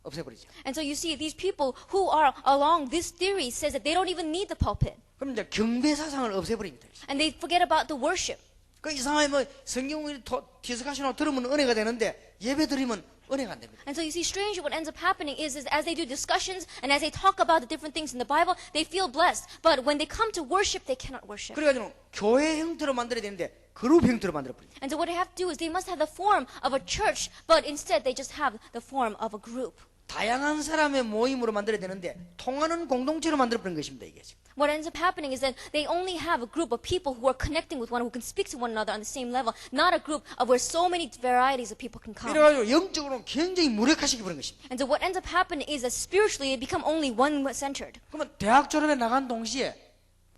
없애버리죠. And so you see, these people who are along this theory says that they don't even need the pulpit. 그럼 이제 경배 사상을 없애버립니다. And they forget about the worship. 그 이상하게 뭐 성경을 디스커션하고 들으면 은혜가 되는데 예배 드리면 은혜가 안 됩니다. And so you see, strangely, what ends up happening is as they do discussions and as they talk about the different things in the Bible, they feel blessed. But when they come to worship, they cannot worship. 그래가지고 교회 형태로 만들어야 되는데 그룹 형태로 만들어버립니다. And so what they have to do is they must have the form of a church, but instead they just have the form of a group. 다양한 사람의 모임으로 만들어야 되는데 통하는 공동체로 만들어버린 것입니다. 이게 지금. What ends up happening is that they only have a group of people who are connecting with one, who can speak to one another on the same level, not a group of where so many varieties of people can come. 이래가지고 영적으로 굉장히 무력화시켜 버린 것입니다. And so what ends up happening is that spiritually they become only one-centered. 그러면 대학 졸업에 나간 동시에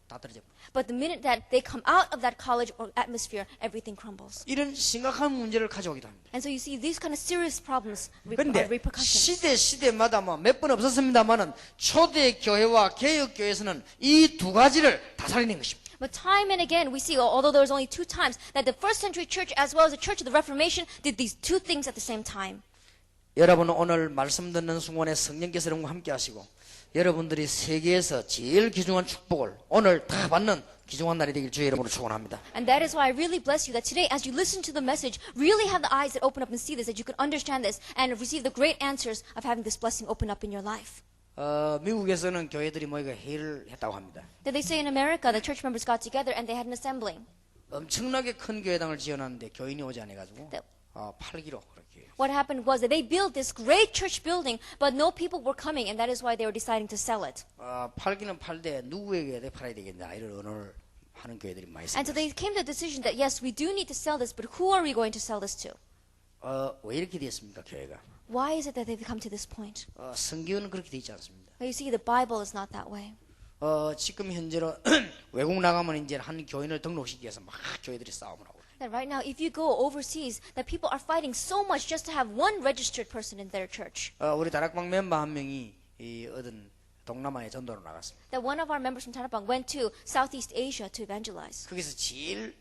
다 떨어져 버려. But the minute that they come out of that college or atmosphere, everything crumbles. 이런 심각한 문제를 가져오기도 합니다. And so you see these kind of serious problems 그런데 repercussions. 시대마다 뭐 몇 번 없었습니다만은 초대 교회와 개혁 교회에서는 이 두 가지를 다 살리는 것입니다. But time and again we see, although there was only 2 times, that the first century church as well as the church of the Reformation did these 2 things at the same time. 여러분은 오늘 말씀 듣는 순간에 성령께서 여러분과 함께 하시고 여러분들이 세계에서 제일 귀중한 축복을 오늘 다 받는 귀중한 날이 되길 주의 이름으로 축원합니다. And that is why I really bless you that today as you listen to the message, really have the eyes that open up and see this, that you can understand this and receive the great answers of having this blessing open up in your life. 미국에서는 교회들이 모이가 회의를 했다고 합니다. That they say in America, the church members got together and they had an assembly. 엄청나게 큰 교회당을 지어놨는데 교인이 오지 않아가지고 8기로 그렇게. What happened was that they built this great church building, but no people were coming, and that is why they were deciding to sell it. 팔기는 팔되 누구에게 팔아야 되겠냐 이런 언어를 하는 교회들이 많이 있습니다. And so they came to the decision that yes, we do need to sell this, but who are we going to sell this to? 왜 이렇게 되었습니까 교회가? Why is it that they've come to this point? 성경은 그렇게 되어 있지 않습니다. Well, you see, the Bible is not that way. 지금 현재로 외국 나가면 이제 한 교인을 등록시키기 위해서 막 교회들이 싸움을 하고. That right now, if you go overseas, that people are fighting so much just to have one registered person in their church. 우리 다락방 멤버 한 명이 어떤 동남아에 전도로 나갔습니다. That one of our members from Tanapang went to Southeast Asia to evangelize. 거기서 제일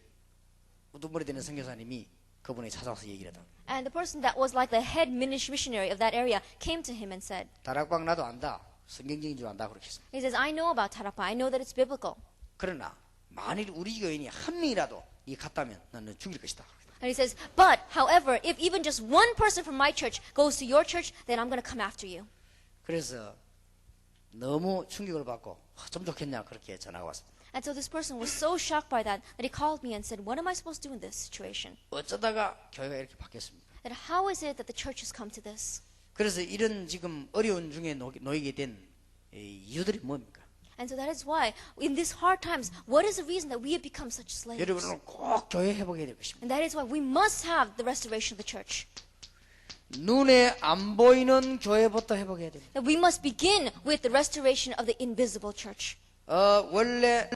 우두머리 되는 선교사님이 그분이 찾아와서 얘기를 하다. And the person that was like the head missionary of that area came to him and said, 다락방 나도 안다. 성경적인 줄 안다 그렇게 했습니다. he says, I know about Tarapa. I know that it's biblical. 그러나 만일 우리 교인이 한 명이라도 이 갔다면 나는 죽일 것이다. And he says, but, however, if even just one person from my church goes to your church, then I'm going to come after you. 그래서 너무 충격을 받고 좀 좋겠냐 그렇게 전화가 왔습니다. And so this person was so shocked by that he called me and said, what am I supposed to do in this situation? 어쩌다가 교회가 이렇게 바뀌었습니까? That how is it that the church has come to this? 그래서 이런 지금 어려운 중에 놓이게 된 이유들이 뭡니까? And so that is why, in these hard times, what is the reason that we have become such slaves? 여러분은 꼭 교회 회복해야 될 것입니다. And that is why we must have the restoration of the church. 눈에 안 보이는 교회부터 회복해야 됩니다. That we must begin with the restoration of the invisible church. 원래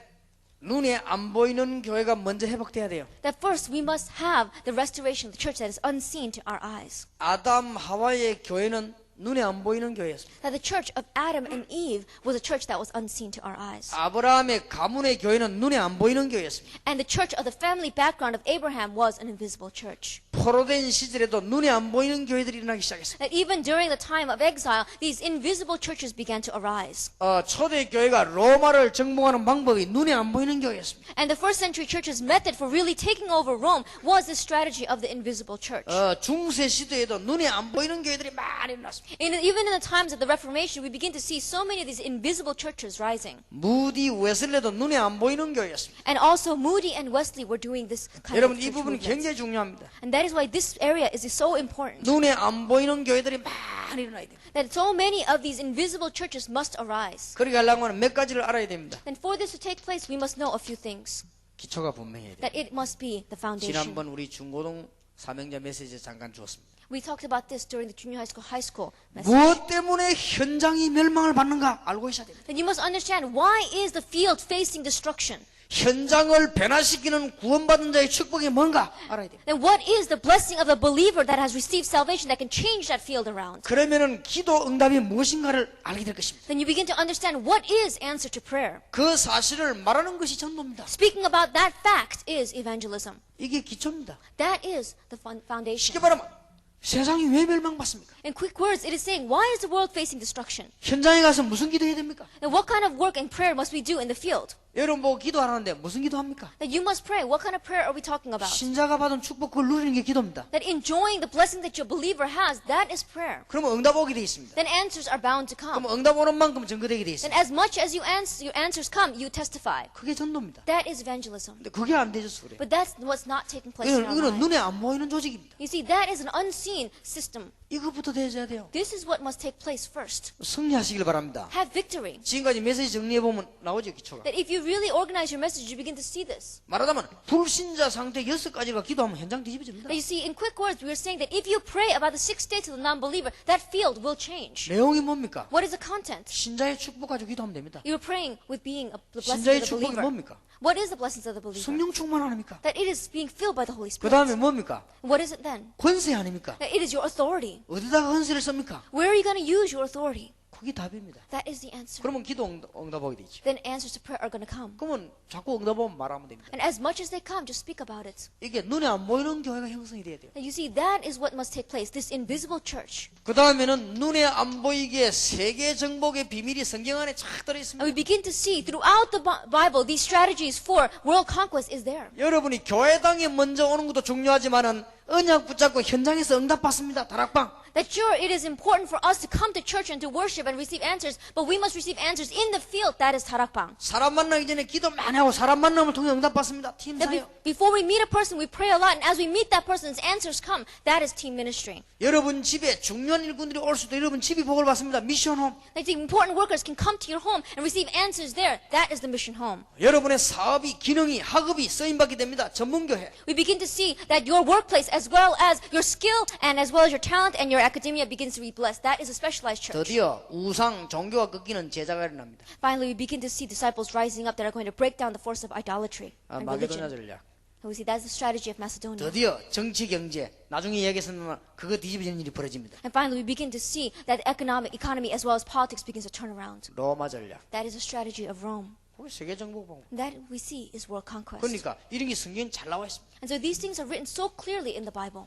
눈에 안 보이는 교회가 먼저 회복돼야 돼요. That first we must have the restoration of the church that is unseen to our eyes. 아담 하와의 교회는 눈에 안 보이는 교회였습니다. That the church of Adam and Eve was a church that was unseen to our eyes. 아브라함의 가문의 교회는 눈에 안 보이는 교회였습니다. And the church of the family background of Abraham was an invisible church. 포로된 시절에도 눈에 안 보이는 교회들이 일어나기 시작했습니다. That even during the time of exile, these invisible churches began to arise. 초대 교회가 로마를 정복하는 방법이 눈에 안 보이는 교회였습니다. And the first century church's method for really taking over Rome was the strategy of the invisible church. 중세 시대에도 눈에 안 보이는 교회들이 많이 일어났습니다. Even in the times of the Reformation, we begin to see so many of these invisible churches rising. 무디 웨슬레도 눈에 안 보이는 교회였습니다. And also Moody and Wesley were doing this kind of 여러분 이 church 부분이 movement. 굉장히 중요합니다. And that is why this area is so important. 눈에 안 보이는 교회들이 많이 일어나야 돼요. That so many of these invisible churches must arise. 그렇게 하려면 몇 가지를 알아야 됩니다. And for this to take place, we must know a few things. 기초가 분명해야 돼요. That it must be the foundation. 지난번 우리 중고등 사명자 메시지에 잠깐 주었습니다. We talked about this during the junior high school message. 무엇 때문에 현장이 멸망을 받는가 알고 있어야 됩니다. That you must understand why is the field facing destruction? 현장을 변화시키는 구원받은 자의 축복이 뭔가 알아야 돼요. Then what is the blessing of the believer that has received salvation that can change that field around? 그러면은 기도 응답이 무엇인가를 알게 될 것입니다. Then you begin to understand what is answer to prayer. 그 사실을 말하는 것이 전도입니다. Speaking about that fact is evangelism. 이게 기초입니다. That is the 쉽게 foundation. 말하면 세상이 왜 멸망받습니까? In quick words, it is saying, why is the world facing destruction? 현장에 가서 무슨 기도해야 됩니까? And what kind of work and prayer must we do in the field? 여러분 뭐 기도하는데 무슨 기도합니까? That you must pray. What kind of prayer are we talking about? 신자가 받은 축복 그걸 누리는 게 기도입니다. That enjoying the blessing that your believer has, that is prayer. 그러면 응답 오게 돼 있습니다. Then answers are bound to come. 그럼 응답 오는 만큼 증거되게 돼 Then 있습니다. as much as your answers come, you testify. 그게 전도입니다. That is evangelism. 근데 그게 안 되죠, 그래. But that's what's not taking place in our 이거는 lives. 눈에 안 보이는 조직입니다. You see, that is an seen system. 이것부터 되어야 돼요. This is what must take place first. 승리하시길 바랍니다. Have victory. 지금까지 메시지 정리해보면 나오죠, 기초가. That if you really organize your message, you begin to see this. 말하자면 불신자 상태 6가지가 기도하면 현장 뒤집어집니다. Now you see, in quick words, we are saying that if you pray about the 6 states of the non-believer, that field will change. 내용이 뭡니까? What is the content? 신자의 축복 가지고 기도하면 됩니다. You're praying with being the blessings 신자의 of the 축복이 believer. 뭡니까? What is the blessings of the believer? 성령 충만 아닙니까? That it is being filled by the Holy 그 Spirit. 다음에 뭡니까? What is it then? 권세 아닙니까? That it is your authority. 어디다가 권세를 씁니까? Where are you going to use your authority? 그게 답입니다. That is the answer. 그러면 기도 응답하게 되죠. Then answers to prayer are going to come. 그러면 자꾸 응답하면 말하면 됩니다. And as much as they come, just speak about it. 이게 눈에 안 보이는 교회가 형성이 돼야 돼요. And you see, that is what must take place, this invisible church. 그 다음에는 눈에 안 보이게 세계 정복의 비밀이 성경 안에 쫙 And 들어있습니다. we begin to see throughout the Bible, these strategies for world conquest is there. 여러분이 교회당에 먼저 오는 것도 중요하지만은 언약 붙잡고 현장에서 응답받습니다. 다락방. That sure, it is important for us to come to church and to worship and receive answers, but we must receive answers in the field. That is tarakbang. 사람 만나기 전에 기도 많이 하고 사람 만남을 통해 응답받습니다. 팀 That 사역. before we meet a person, we pray a lot, and as we meet that person, answers come. That is team ministry. 여러분 집에 중요한 일꾼들이 올 수도 여러분 집이 복을 받습니다. 미션홈. That the important workers can come to your home and receive answers there. That is the mission home. 여러분의 사업이 기능이 학업이 쓰임받게 됩니다. 전문교회. We begin to see that your workplace, as well as your skill, and as well as your talent and your academia begins to be blessed. That is a specialized church. 드디어 우상 종교가 꺾이는 제자가 일어납니다. Finally, we begin to see disciples rising up that are going to break down the force of idolatry and 마게도냐 religion. 전략. And we see that's the strategy of Macedonia. 드디어 정치 경제 나중에 얘기했으면 그거 뒤집어지는 일이 벌어집니다. And finally, we begin to see that economy as well as politics begins to turn around. 로마 전략. That is a strategy of Rome. 그게 세계 정복 방법. And that we see is world conquest. 그러니까 이런 게 성경에 잘 나와 있습니다. And so these things are written so clearly in the Bible.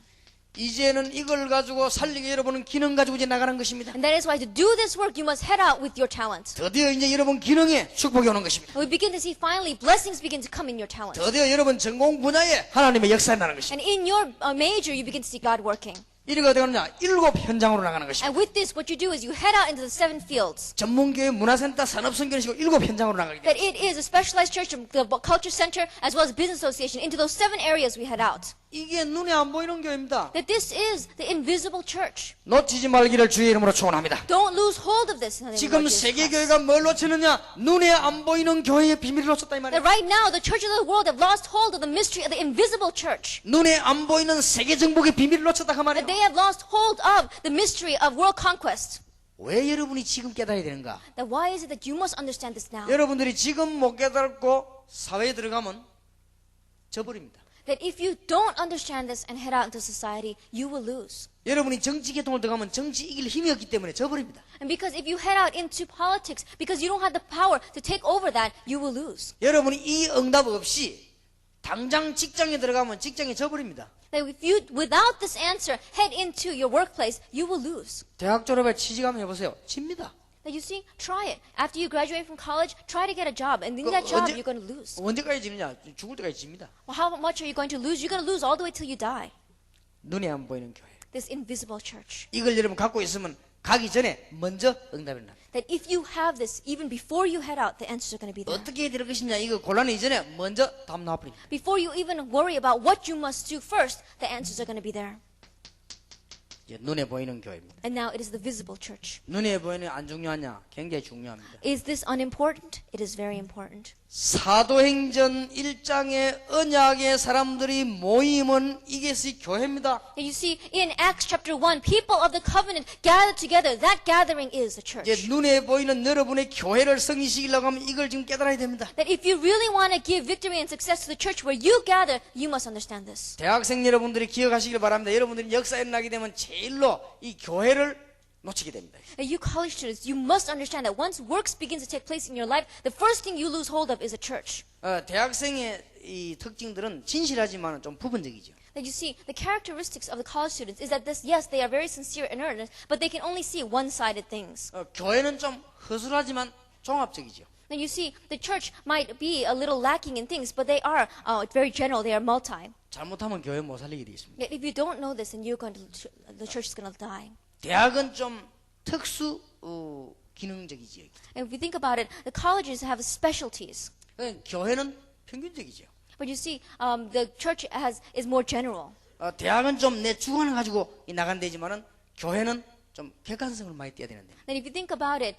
이제는 이걸 가지고 살리게 여러분은 기능 가지고 이제 나가는 것입니다. And that is why to do this work, you must head out with your talent. 드디어 이제 여러분 기능에 축복이 오는 것입니다. And we begin to see finally blessings begin to come in your talent. 드디어 여러분 전공 분야에 하나님의 역사가 나는 것입니다. And in your major, you begin to see God working. 이리가 어떻게 하느냐? 7 현장으로 나가는 것입니다. And with this, what you do is you head out into the 7 fields. 전문교회 문화센터 산업선교식으로 7 현장으로 나가게 됩니다. That it is a specialized church, the culture center, as well as business association. Into those 7 areas we head out. 이게 눈에 안 보이는 교회입니다. That this is the invisible church. 놓치지 말기를 주의 이름으로 축원합니다. Don't lose hold of this. In the name of 지금 Jesus 세계 Christ. 교회가 뭘 놓쳤느냐? 눈에 안 보이는 교회의 비밀을 놓쳤다 이 That 말이에요. right now, the churches of the world have lost hold of the mystery of the invisible church. 눈에 안 보이는 세계 정복의 비밀을 놓쳤다 그 That 말이에요. they have lost hold of the mystery of world conquest. 왜 여러분이 지금 깨달아야 되는가? That why is it that you must understand this now? 여러분들이 지금 못 깨달고 사회에 들어가면 져버립니다. That if you don't understand this and head out into society, you will lose. 여러분이 정치 계통을 들어가면 정치 이길 힘이 없기 때문에 져버립니다. And because if you head out into politics, because you don't have the power to take over that, you will lose. 여러분이 이 응답 없이 당장 직장에 들어가면 직장에 져버립니다. That if you, without this answer, head into your workplace, you will lose. 대학 졸업에 취직 한번 해보세요. 집니다. That you see, try it. After you graduate from college, try to get a job. And in that job, you're going to lose. 언제까지 지느냐? 죽을 때까지 집니다. Well, how much are you going to lose? You're going to lose all the way till you die. 눈에 안 보이는 교회. This invisible church. 이걸 여러분 갖고 있으면 가기 전에 먼저 응답이 납니다. That if you have this, even before you head out, the answers are going to be there. 어떻게 해야 될 것이냐 이거 곤란이 이전에 먼저 답 나와버립니다. Before you even worry about what you must do first, the answers are going to be there. 이제 눈에 보이는 교회입니다. And now it is the visible church. 눈에 보이는 안 중요하냐? 굉장히 중요합니다. Is this unimportant? It is very important. 사도행전 1장의 언약의 사람들이 모임은 이것이 교회입니다. And you see, in Acts chapter 1, people of the covenant gathered together. That gathering is the church. 이제 눈에 보이는 여러분의 교회를 승리시키려고 하면 이걸 지금 깨달아야 됩니다. That if you really want to give victory and success to the church where you gather, you must understand this. 대학생 여러분들이 기억하시길 바랍니다. 여러분들이 역사에 나게 되면 제일로 이 교회를 놓치게 됩니다. And you college students, you must understand that once works begins to take place in your life, the first thing you lose hold of is a church. 대학생의 이 특징들은 진실하지만 좀 부분적이죠. That you see, the characteristics of the college students is that this, yes, they are very sincere and earnest, but they can only see one-sided things. 교회는 좀 허술하지만 종합적이죠. Now you see, the church might be a little lacking in things, but they are very general. They are multi. 잘못하면 교회 못 살리게 되어 있습니다. Yet if you don't know this, then the church is going to die. 대학은 좀 특수 기능적이지요. And if you think about it, the colleges have specialties. 교회는 평균적이죠. But you see, the church is more general. 대학은 좀 내 주관을 가지고 나간 데지만은 교회는 좀 객관성을 많이 띄어야 되는데. Then if you think about it,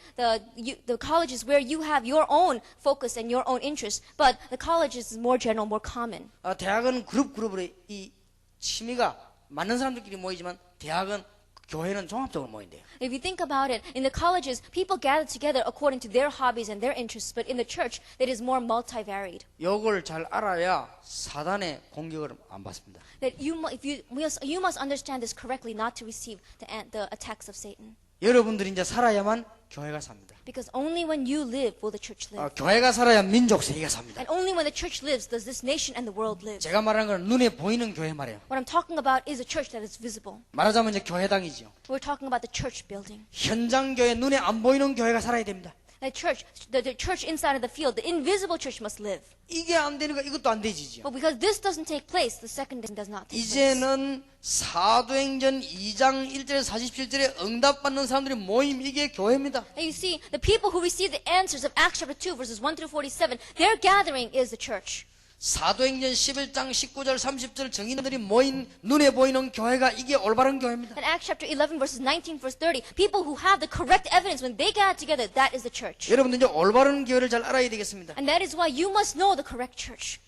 the colleges where you have your own focus and your own interests, but the colleges is more general, more common. 대학은 그룹으로 이 취미가 맞는 사람들끼리 모이지만 대학은 교회는 종합적으로 모인대요. If you think about it, in the colleges, people gather together according to their hobbies and their interests, but in the church, it is more multivariate. 이걸 잘 알아야 사단의 공격을 안 받습니다. That you must understand this correctly, not to receive the attacks of Satan. 여러분들이 이제 살아야만 교회가 삽니다. Because only when you live will the church live. 교회가 살아야 민족 세계가 삽니다. And only when the church lives does this nation and the world live. 제가 말하는 건 눈에 보이는 교회 말이에요. What I'm talking about is a church that is visible. 말하자면 이제 교회당이죠. We're talking about the church building. 현장 교회, 눈에 안 보이는 교회가 살아야 됩니다. The church inside of the field, the invisible church must live. 이게 안 되니까 이것도 안 되지죠. But because this doesn't take place, the second does not take place. 이제는 사도행전 2장 1절에서 47절에 응답받는 사람들이 모임, 이게 교회입니다. And you see, the people who receive the answers of Acts chapter 2 verses 1 through 47, their gathering is the church. 사도행전 11장 19절 30절 정인들이 모인 눈에 보이는 교회가 이게 올바른 교회입니다. And Acts chapter 11 verses 19 verse 30, people who have the correct evidence when they gather together, that is the church. 여러분들 이제 올바른 교회를 잘 알아야 되겠습니다. And that is why you must know the correct church.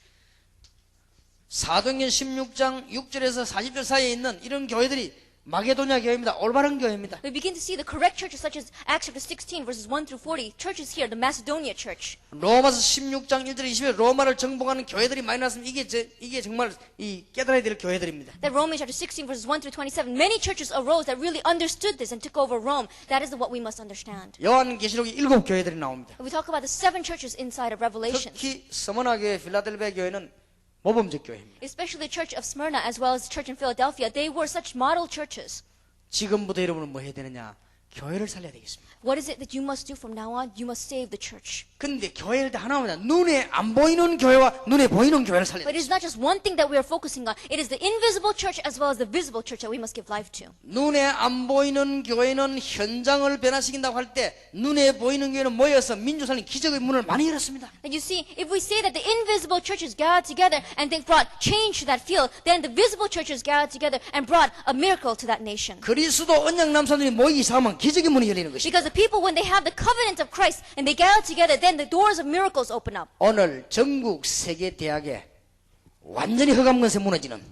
사도행전 16장 6절에서 40절 사이에 있는 이런 교회들이 마게도냐 교회입니다. 올바른 교회입니다. We begin to see the correct churches such as Acts chapter 16 verses 1 through 40, churches here, the Macedonia church. 로마서 16장 1절 20절 로마를 정복하는 교회들이 많이 났으면 이게 정말 이 깨달아야 될 교회들입니다. That Romans chapter 16 verses 1 through 27, many churches arose that really understood this and took over Rome. That is what we must understand. 요한계시록에 7 교회들이 나옵니다. We talk about the 7 churches inside of Revelation. 특히 스무나 교회, 필라델피아 교회는 모범적 교회입니다. Especially the church of Smyrna as well as the church in Philadelphia, they were such model churches. 지금부터 여러분은 뭐 해야 되느냐? 교회를 살려야 되겠습니다. What is it that you must do from now on? You must save the church. 근데 교회를 다 하나입니다. 눈에 안 보이는 교회와 눈에 보이는 교회를 살려야 But 돼요. it is not just one thing that we are focusing on. It is the invisible church as well as the visible church that we must give life to. 눈에 안 보이는 교회는 현장을 변화시킨다고 할 때 눈에 보이는 교회는 모여서 민주살림 기적의 문을 많이 열었습니다. And you see, if we say that the invisible churches gathered together and they brought change to that field, then the visible churches gathered together and brought a miracle to that nation. 그리스도 언약 남사들이 모이기 시작하면 기적의 문이 열리는 것입니다. Because the people, when they have the covenant of Christ and they gather together, then the doors of miracles open up. 오늘 전국 세계 대학에 완전히 흑암 권세 무너지는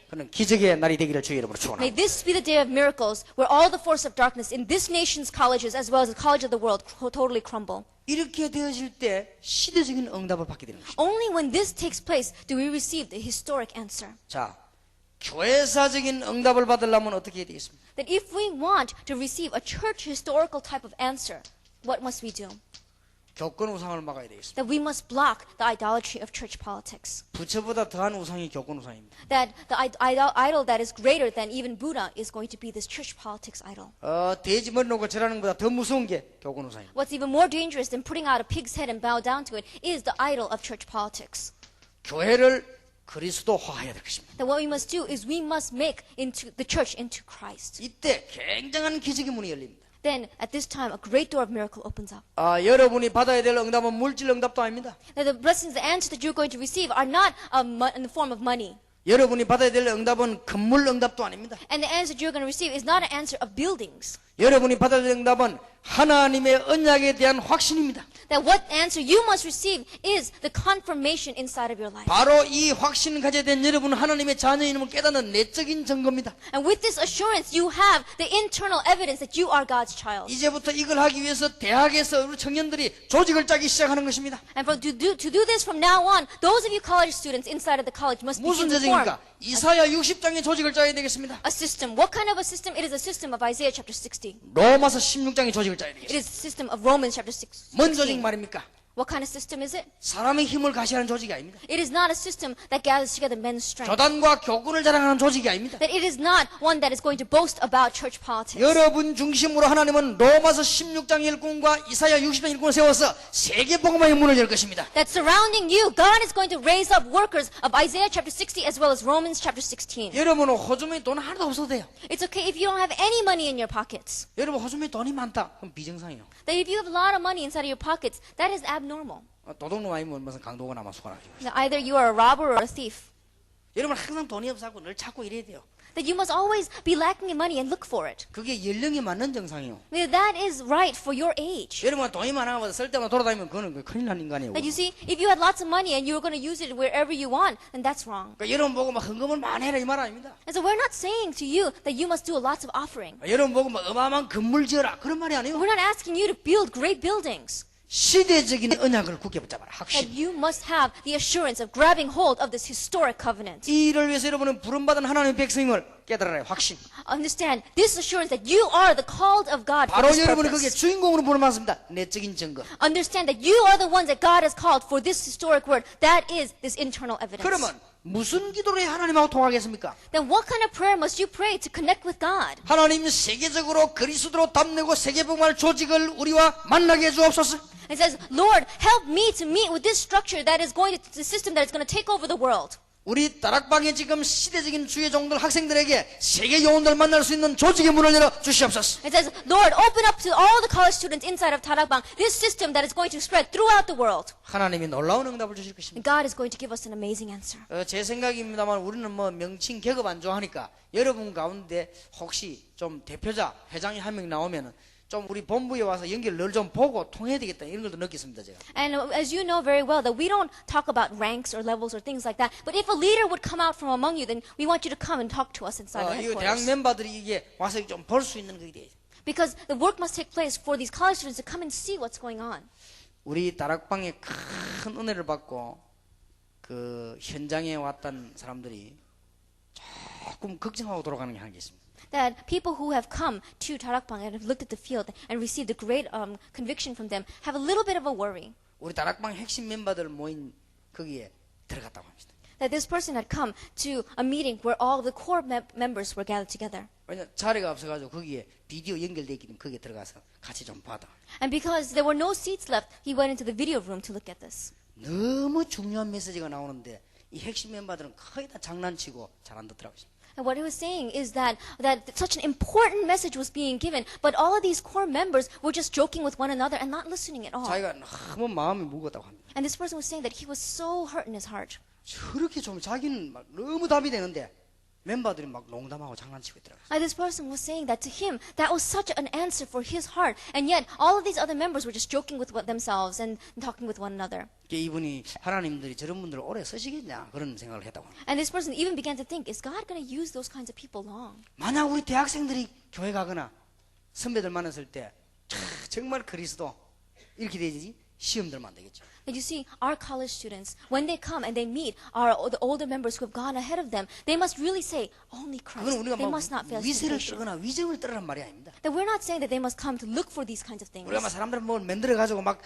그런 기적의 날이 되기를 주의 이름으로 May 축원합니다. this be the day of miracles where all the force of darkness in this nation's colleges as well as the college of the world totally crumble. 이렇게 되어질 때 시대적인 응답을 받게 되는 것입니다. Only when this takes place do we receive the historic answer. 자, 교회사적인 응답을 받으려면 어떻게 해야 되겠습니까? That if we want to receive a church historical type of answer, what must we do? 교권 우상을 막아야 되겠습니다. That we must block the idolatry of church politics. 부처보다 더한 우상이 교권 우상입니다. That the idol that is greater than even Buddha is going to be this church politics idol. 돼지 머리 놓고 절하는 것보다 더 무서운 게 교권 우상입니다. What's even more dangerous than putting out a pig's head and bow down to it is the idol of church politics. 교회를 그리스도화해야 될 것입니다. That what we must do is we must make into the church into Christ. 이때 굉장한 기적의 문이 열립니다. Then at this time a great door of miracle opens up. 여러분이 받아야 될 응답은 물질 응답도 아닙니다. That the blessings, the answers that you're going to receive are not in the form of money. 여러분이 받아야 될 응답은 건물 응답도 아닙니다. And the answer that you're going to receive is not an answer of buildings. 여러분이 받아야 될 응답은 하나님의 언약에 대한 확신입니다. That what answer you must receive is the confirmation inside of your life. 바로 이 확신을 가져야 된 여러분은 하나님의 자녀임을 깨닫는 내적인 증거입니다. And with this assurance, you have the internal evidence that you are God's child. 이제부터 이걸 하기 위해서 대학에서 우리 청년들이 조직을 짜기 시작하는 것입니다. And to do this from now on, those of you college students inside of the college must 무슨 begin to form 조직입니까? 이사야 60장의 조직을 짜야 되겠습니다. a system. What kind of a system? It is a system of Isaiah chapter 60. 로마서 16장의 조직을 짜야 It 되겠습니다. is a system of Romans chapter 6. 뭔 조직 말입니까? What kind of system is it? 사람의 힘을 가시하는 조직이 아닙니다. It is not a system that gathers together men's strength. 교단과 교군을 자랑하는 조직이 아닙니다. That it is not one that is going to boast about church politics. 여러분 중심으로 하나님은 로마서 16장 일꾼과 이사야 60장 일꾼을 세워서 세계 복음화의 문을 열 것입니다. That surrounding you, God is going to raise up workers of Isaiah chapter 60 as well as Romans chapter 16. 여러분은 호주머니 돈 하나도 없어도 돼요. It's okay if you don't have any money in your pockets. 여러분 호주머니 돈이 많다. 그럼 비정상이에요. That if you have a lot of money inside of your pockets, that is abnormal. 도둑놈 아니면 무슨 강도가 남아 수관하죠. That either you are a robber or a thief. 여러분 항상 돈이 없어갖고 늘 찾고 이래야 돼요. That you must always be lacking in money and look for it. 그게 연령에 맞는 정상이에요. That is right for your age. 여러분 돈이 많아서 쓸 때만 돌아다니면 그거는 큰일 난 인간이에요. That you see, if you had lots of money and you were going to use it wherever you want, then that's wrong. 그러니까 여러분 보고 막 헌금을 많이 해라 이 말 아닙니다. And so we're not saying to you that you must do lots of offering. 여러분 보고 막 어마어마한 건물 지어라 그런 말이 아니에요. We're not asking you to build great buildings. 시대적인 언약을 굳게 붙잡아라. That 확신. you must have the assurance of grabbing hold of this historic covenant. 이를 위해서 여러분은 부름받은 하나님의 백성임을 깨달아요. 확신. Understand this assurance that you are the called of God for 바로 this 여러분이 거기에 purpose. 주인공으로 부름받습니다. 내적인 증거. Understand that you are the ones that God has called for this historic word. That is this internal evidence. 그러면 무슨 기도로 하나님하고 통하겠습니까? Then what kind of prayer must you pray to connect with God? 하나님 세계적으로 그리스도로 담내고 세계복음할 조직을 우리와 만나게 해 주옵소서. It says, Lord, help me to meet with this structure that is going to, the system that is going to take over the world. 우리 다락방에 지금 시대적인 주의 종들 학생들에게 세계 영혼들 만날 수 있는 조직의 문을 열어 주시옵소서. It says, Lord, open up to all the college students inside of Tarakbang this system that is going to spread throughout the world. 하나님이 놀라운 응답을 주실 것입니다. And God is going to give us an amazing answer. 제 생각입니다만 우리는 뭐 명칭 계급 안 좋아하니까 여러분 가운데 혹시 좀 대표자 회장이 한 명 나오면은 좀 우리 본부에 와서 연결 늘 좀 보고 통해야 되겠다 이런 것도 느꼈습니다 제가. And as you know very well that we don't talk about ranks or levels or things like that. But if a leader would come out from among you, then we want you to come and talk to us inside the 이 대학 headquarters. 멤버들이 이게 와서 좀 볼 수 있는 거에 대해. Because the work must take place for these college students to come and see what's going on. 우리 다락방에 큰 은혜를 받고 그 현장에 왔던 사람들이 조금 걱정하고 돌아가는 게 하나 있습니다. That people who have come to Tarakbang and have looked at the field and received a great conviction from them have a little bit of a worry. 우리 다락방 핵심 멤버들 모인 거기에 들어갔다고 합니다. That this person had come to a meeting where all of the core members were gathered together. 왜냐 자리가 없어가지고 거기에 비디오 연결돼 있기 때문에 거기에 들어가서 같이 좀 봐다. And because there were no seats left, he went into the video room to look at this. 너무 중요한 메시지가 나오는데 이 핵심 멤버들은 거의 다 장난치고 잘 안 듣더라고요. And what he was saying is that such an important message was being given, but all of these core members were just joking with one another and not listening at all. 자기가 너무 마음이 무겁다고 합니다. And this person was saying that he was so hurt in his heart. 저렇게 좀 자기는 막 너무 답이 되는데 멤버들이 막 농담하고 장난치고 있더라고요. And this person was saying that to him, that was such an answer for his heart. And yet, all of these other members were just joking with themselves and talking with one another. 이분이 하나님들이 저런 분들을 오래 쓰시겠냐 그런 생각을 했다고 합니다. And this person even began to think, is God going to use those kinds of people long? 만약 우리 대학생들이 교회 가거나 선배들 만났을 때 정말 그리스도 이렇게 되지 시험들만 되겠죠. And you see, our college students, when they come and they meet the older members who have gone ahead of them, they must really say, only Christ. 그건 우리가 They 막 must not fail 위세를 temptation. 떨거나 위정을 떨으란 말이 아닙니다. That we're not saying that they must come to look for these kinds of things. 우리가 막 사람들 뭘 만들어 가지고 막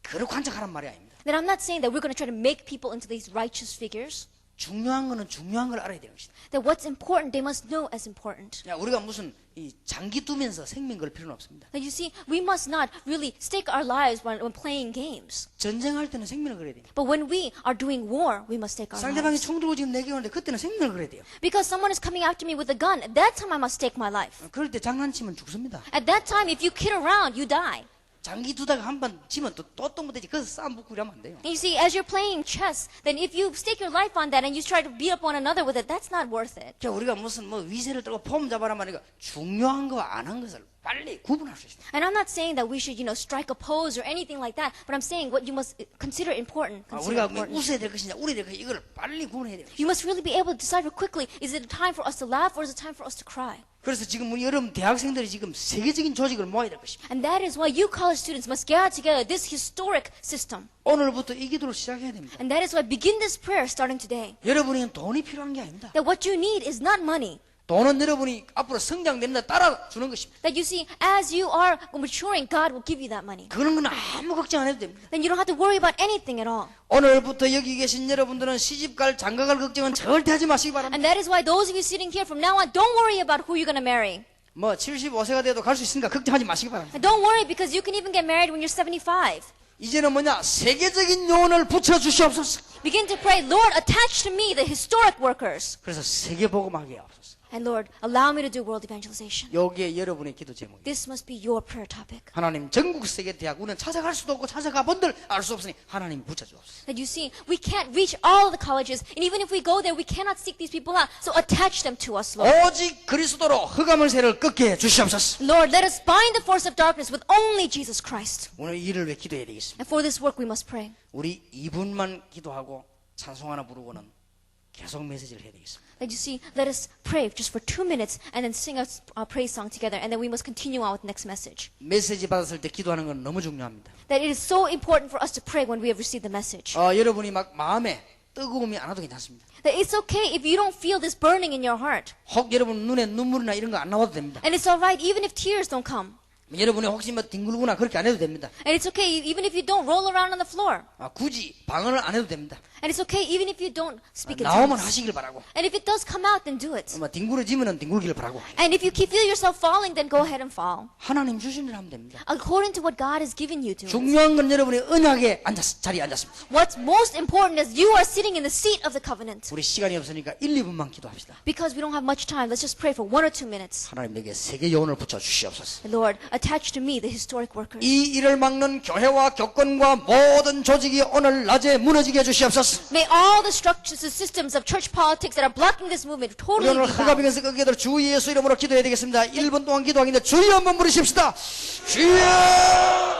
거룩한 척하란 말이 아닙니다. That I'm not saying that we're going to try to make people into these righteous figures. 중요한 거는 중요한 걸 알아야 되는 것이다. That what's important, they must know as important. 야, 우리가 무슨 이 장기 두면서 생명 걸 필요는 없습니다. That you see, we must not really stake our lives when playing games. 전쟁할 때는 생명을 걸어야 돼요. But when we are doing war, we must stake our 상대방이 lives. 총 들고 지금 내게 오는데 그때는 생명을 걸어야 돼요. Because someone is coming after me with a gun, at that time I must stake my life. 그럴 때 장난치면 죽습니다. At that time, if you kid around, you die. 장기 두다가 한 번 지면 또 똥부대지 거기서 싸움 붙고 이러면 안 돼요. And you see, as you're playing chess, then if you stake your life on that and you try to beat up one another with it, that's not worth it. 그러니까 우리가 무슨 뭐 위세를 떨고 폼 잡아라 말이니까 중요한 거와 안 한 것을 빨리 구분할 수 있어요. And I'm not saying that we should, strike a pose or anything like that, but I'm saying what you must consider important. Consider 우리가 뭐 important. 웃어야 될 것이냐 울어야 될 것이냐 이걸 빨리 구분해야 돼요. You must really be able to decipher quickly, is it a time for us to laugh or is it time for us to cry? 그래서 지금 우리 여러분 대학생들이 지금 세계적인 조직을 모아야 될 것입니다. And that is why you college students must gather together this historic system. 오늘부터 이 기도를 시작해야 됩니다. And that is why begin this prayer starting today. 여러분에게는 돈이 필요한 게 아닙니다. That what you need is not money. 돈은 여러분이 앞으로 성장되는 데 따라 주는 것입니다. That you see, as you are maturing, God will give you that money. 그런 건 아무 걱정 안 해도 됩니다. Then you don't have to worry about anything at all. 오늘부터 여기 계신 여러분들은 시집갈 장가갈 걱정은 절대 하지 마시기 바랍니다. And that is why those of you sitting here from now on, don't worry about who you're going to marry. 뭐 75세가 돼도 갈 수 있으니까 걱정하지 마시기 바랍니다. And don't worry because you can even get married when you're 75. 이제는 뭐냐 세계적인 요원을 붙여 주시옵소서. Begin to pray, Lord, attach to me the historic workers. 그래서 세계 복음하게 하옵소서. And Lord, allow me to do world evangelization. 여기에 여러분의 기도 제목이 This must be your prayer topic. 하나님 전국 세계 대학 우리는 찾아갈 수도 없고 찾아가 본들 알 수 없으니 하나님 붙여주옵소서. That you see, we can't reach all of the colleges, and even if we go there, we cannot seek these people out. So attach them to us, Lord. 오직 그리스도로 흑암을 세를 꺾게 해 주시옵소서. Lord, let us bind the force of darkness with only Jesus Christ. 오늘 이 일을 위해 기도해야 되겠습니다. And for this work, we must pray. 우리 2분만 기도하고 찬송 하나 부르고는 계속 메시지를 해야 되겠습니다. That you see, let us pray just for 2 minutes and then sing a praise song together, and then we must continue on with the next message. 메시지 받았을 때 기도하는 건 너무 중요합니다. That it is so important for us to pray when we have received the message. 여러분이 막 마음에 뜨거움이 안 와도 괜찮습니다. That it's okay if you don't feel this burning in your heart. 혹 여러분 눈에 눈물이나 이런 거 안 나와도 됩니다. And it's alright even if tears don't come. 여러분이 혹시 뭐 뒹굴거나 그렇게 안 해도 됩니다. And it's okay even if you don't roll around on the floor. 굳이 방언을 안 해도 됩니다. And it's okay even if you don't speak in 나오면 tongues. 하시길 바라고. And if it does come out, then do it. 뒹굴어지면은 뒹굴기를 바라고. And if you feel yourself falling, then go ahead and fall. 하나님 주신 일 하면 됩니다. According to what God has given you to it. 중요한 건 여러분이 언약에 자리에 앉았습니다. What's most important is you are sitting in the seat of the covenant. 우리 시간이 없으니까 1, 2분만 기도합시다. Because we don't have much time, let's just pray for 1 or 2 minutes. 하나님 내게 세계 여운을 붙여 주시옵소서. Lord, attach to me the historic workers. 이 일을 막는 교회와 교권과 모든 조직이 오늘 낮에 무너지게 해주시옵소서. May all the structures, the systems of church politics that are blocking this movement 우리 totally 오늘 be bound. 흑암에서 꺾이도록 주 예수 이름으로 기도해야 되겠습니다. 1분 동안 기도하겠는데 주여 한번 부르십시다. 주여.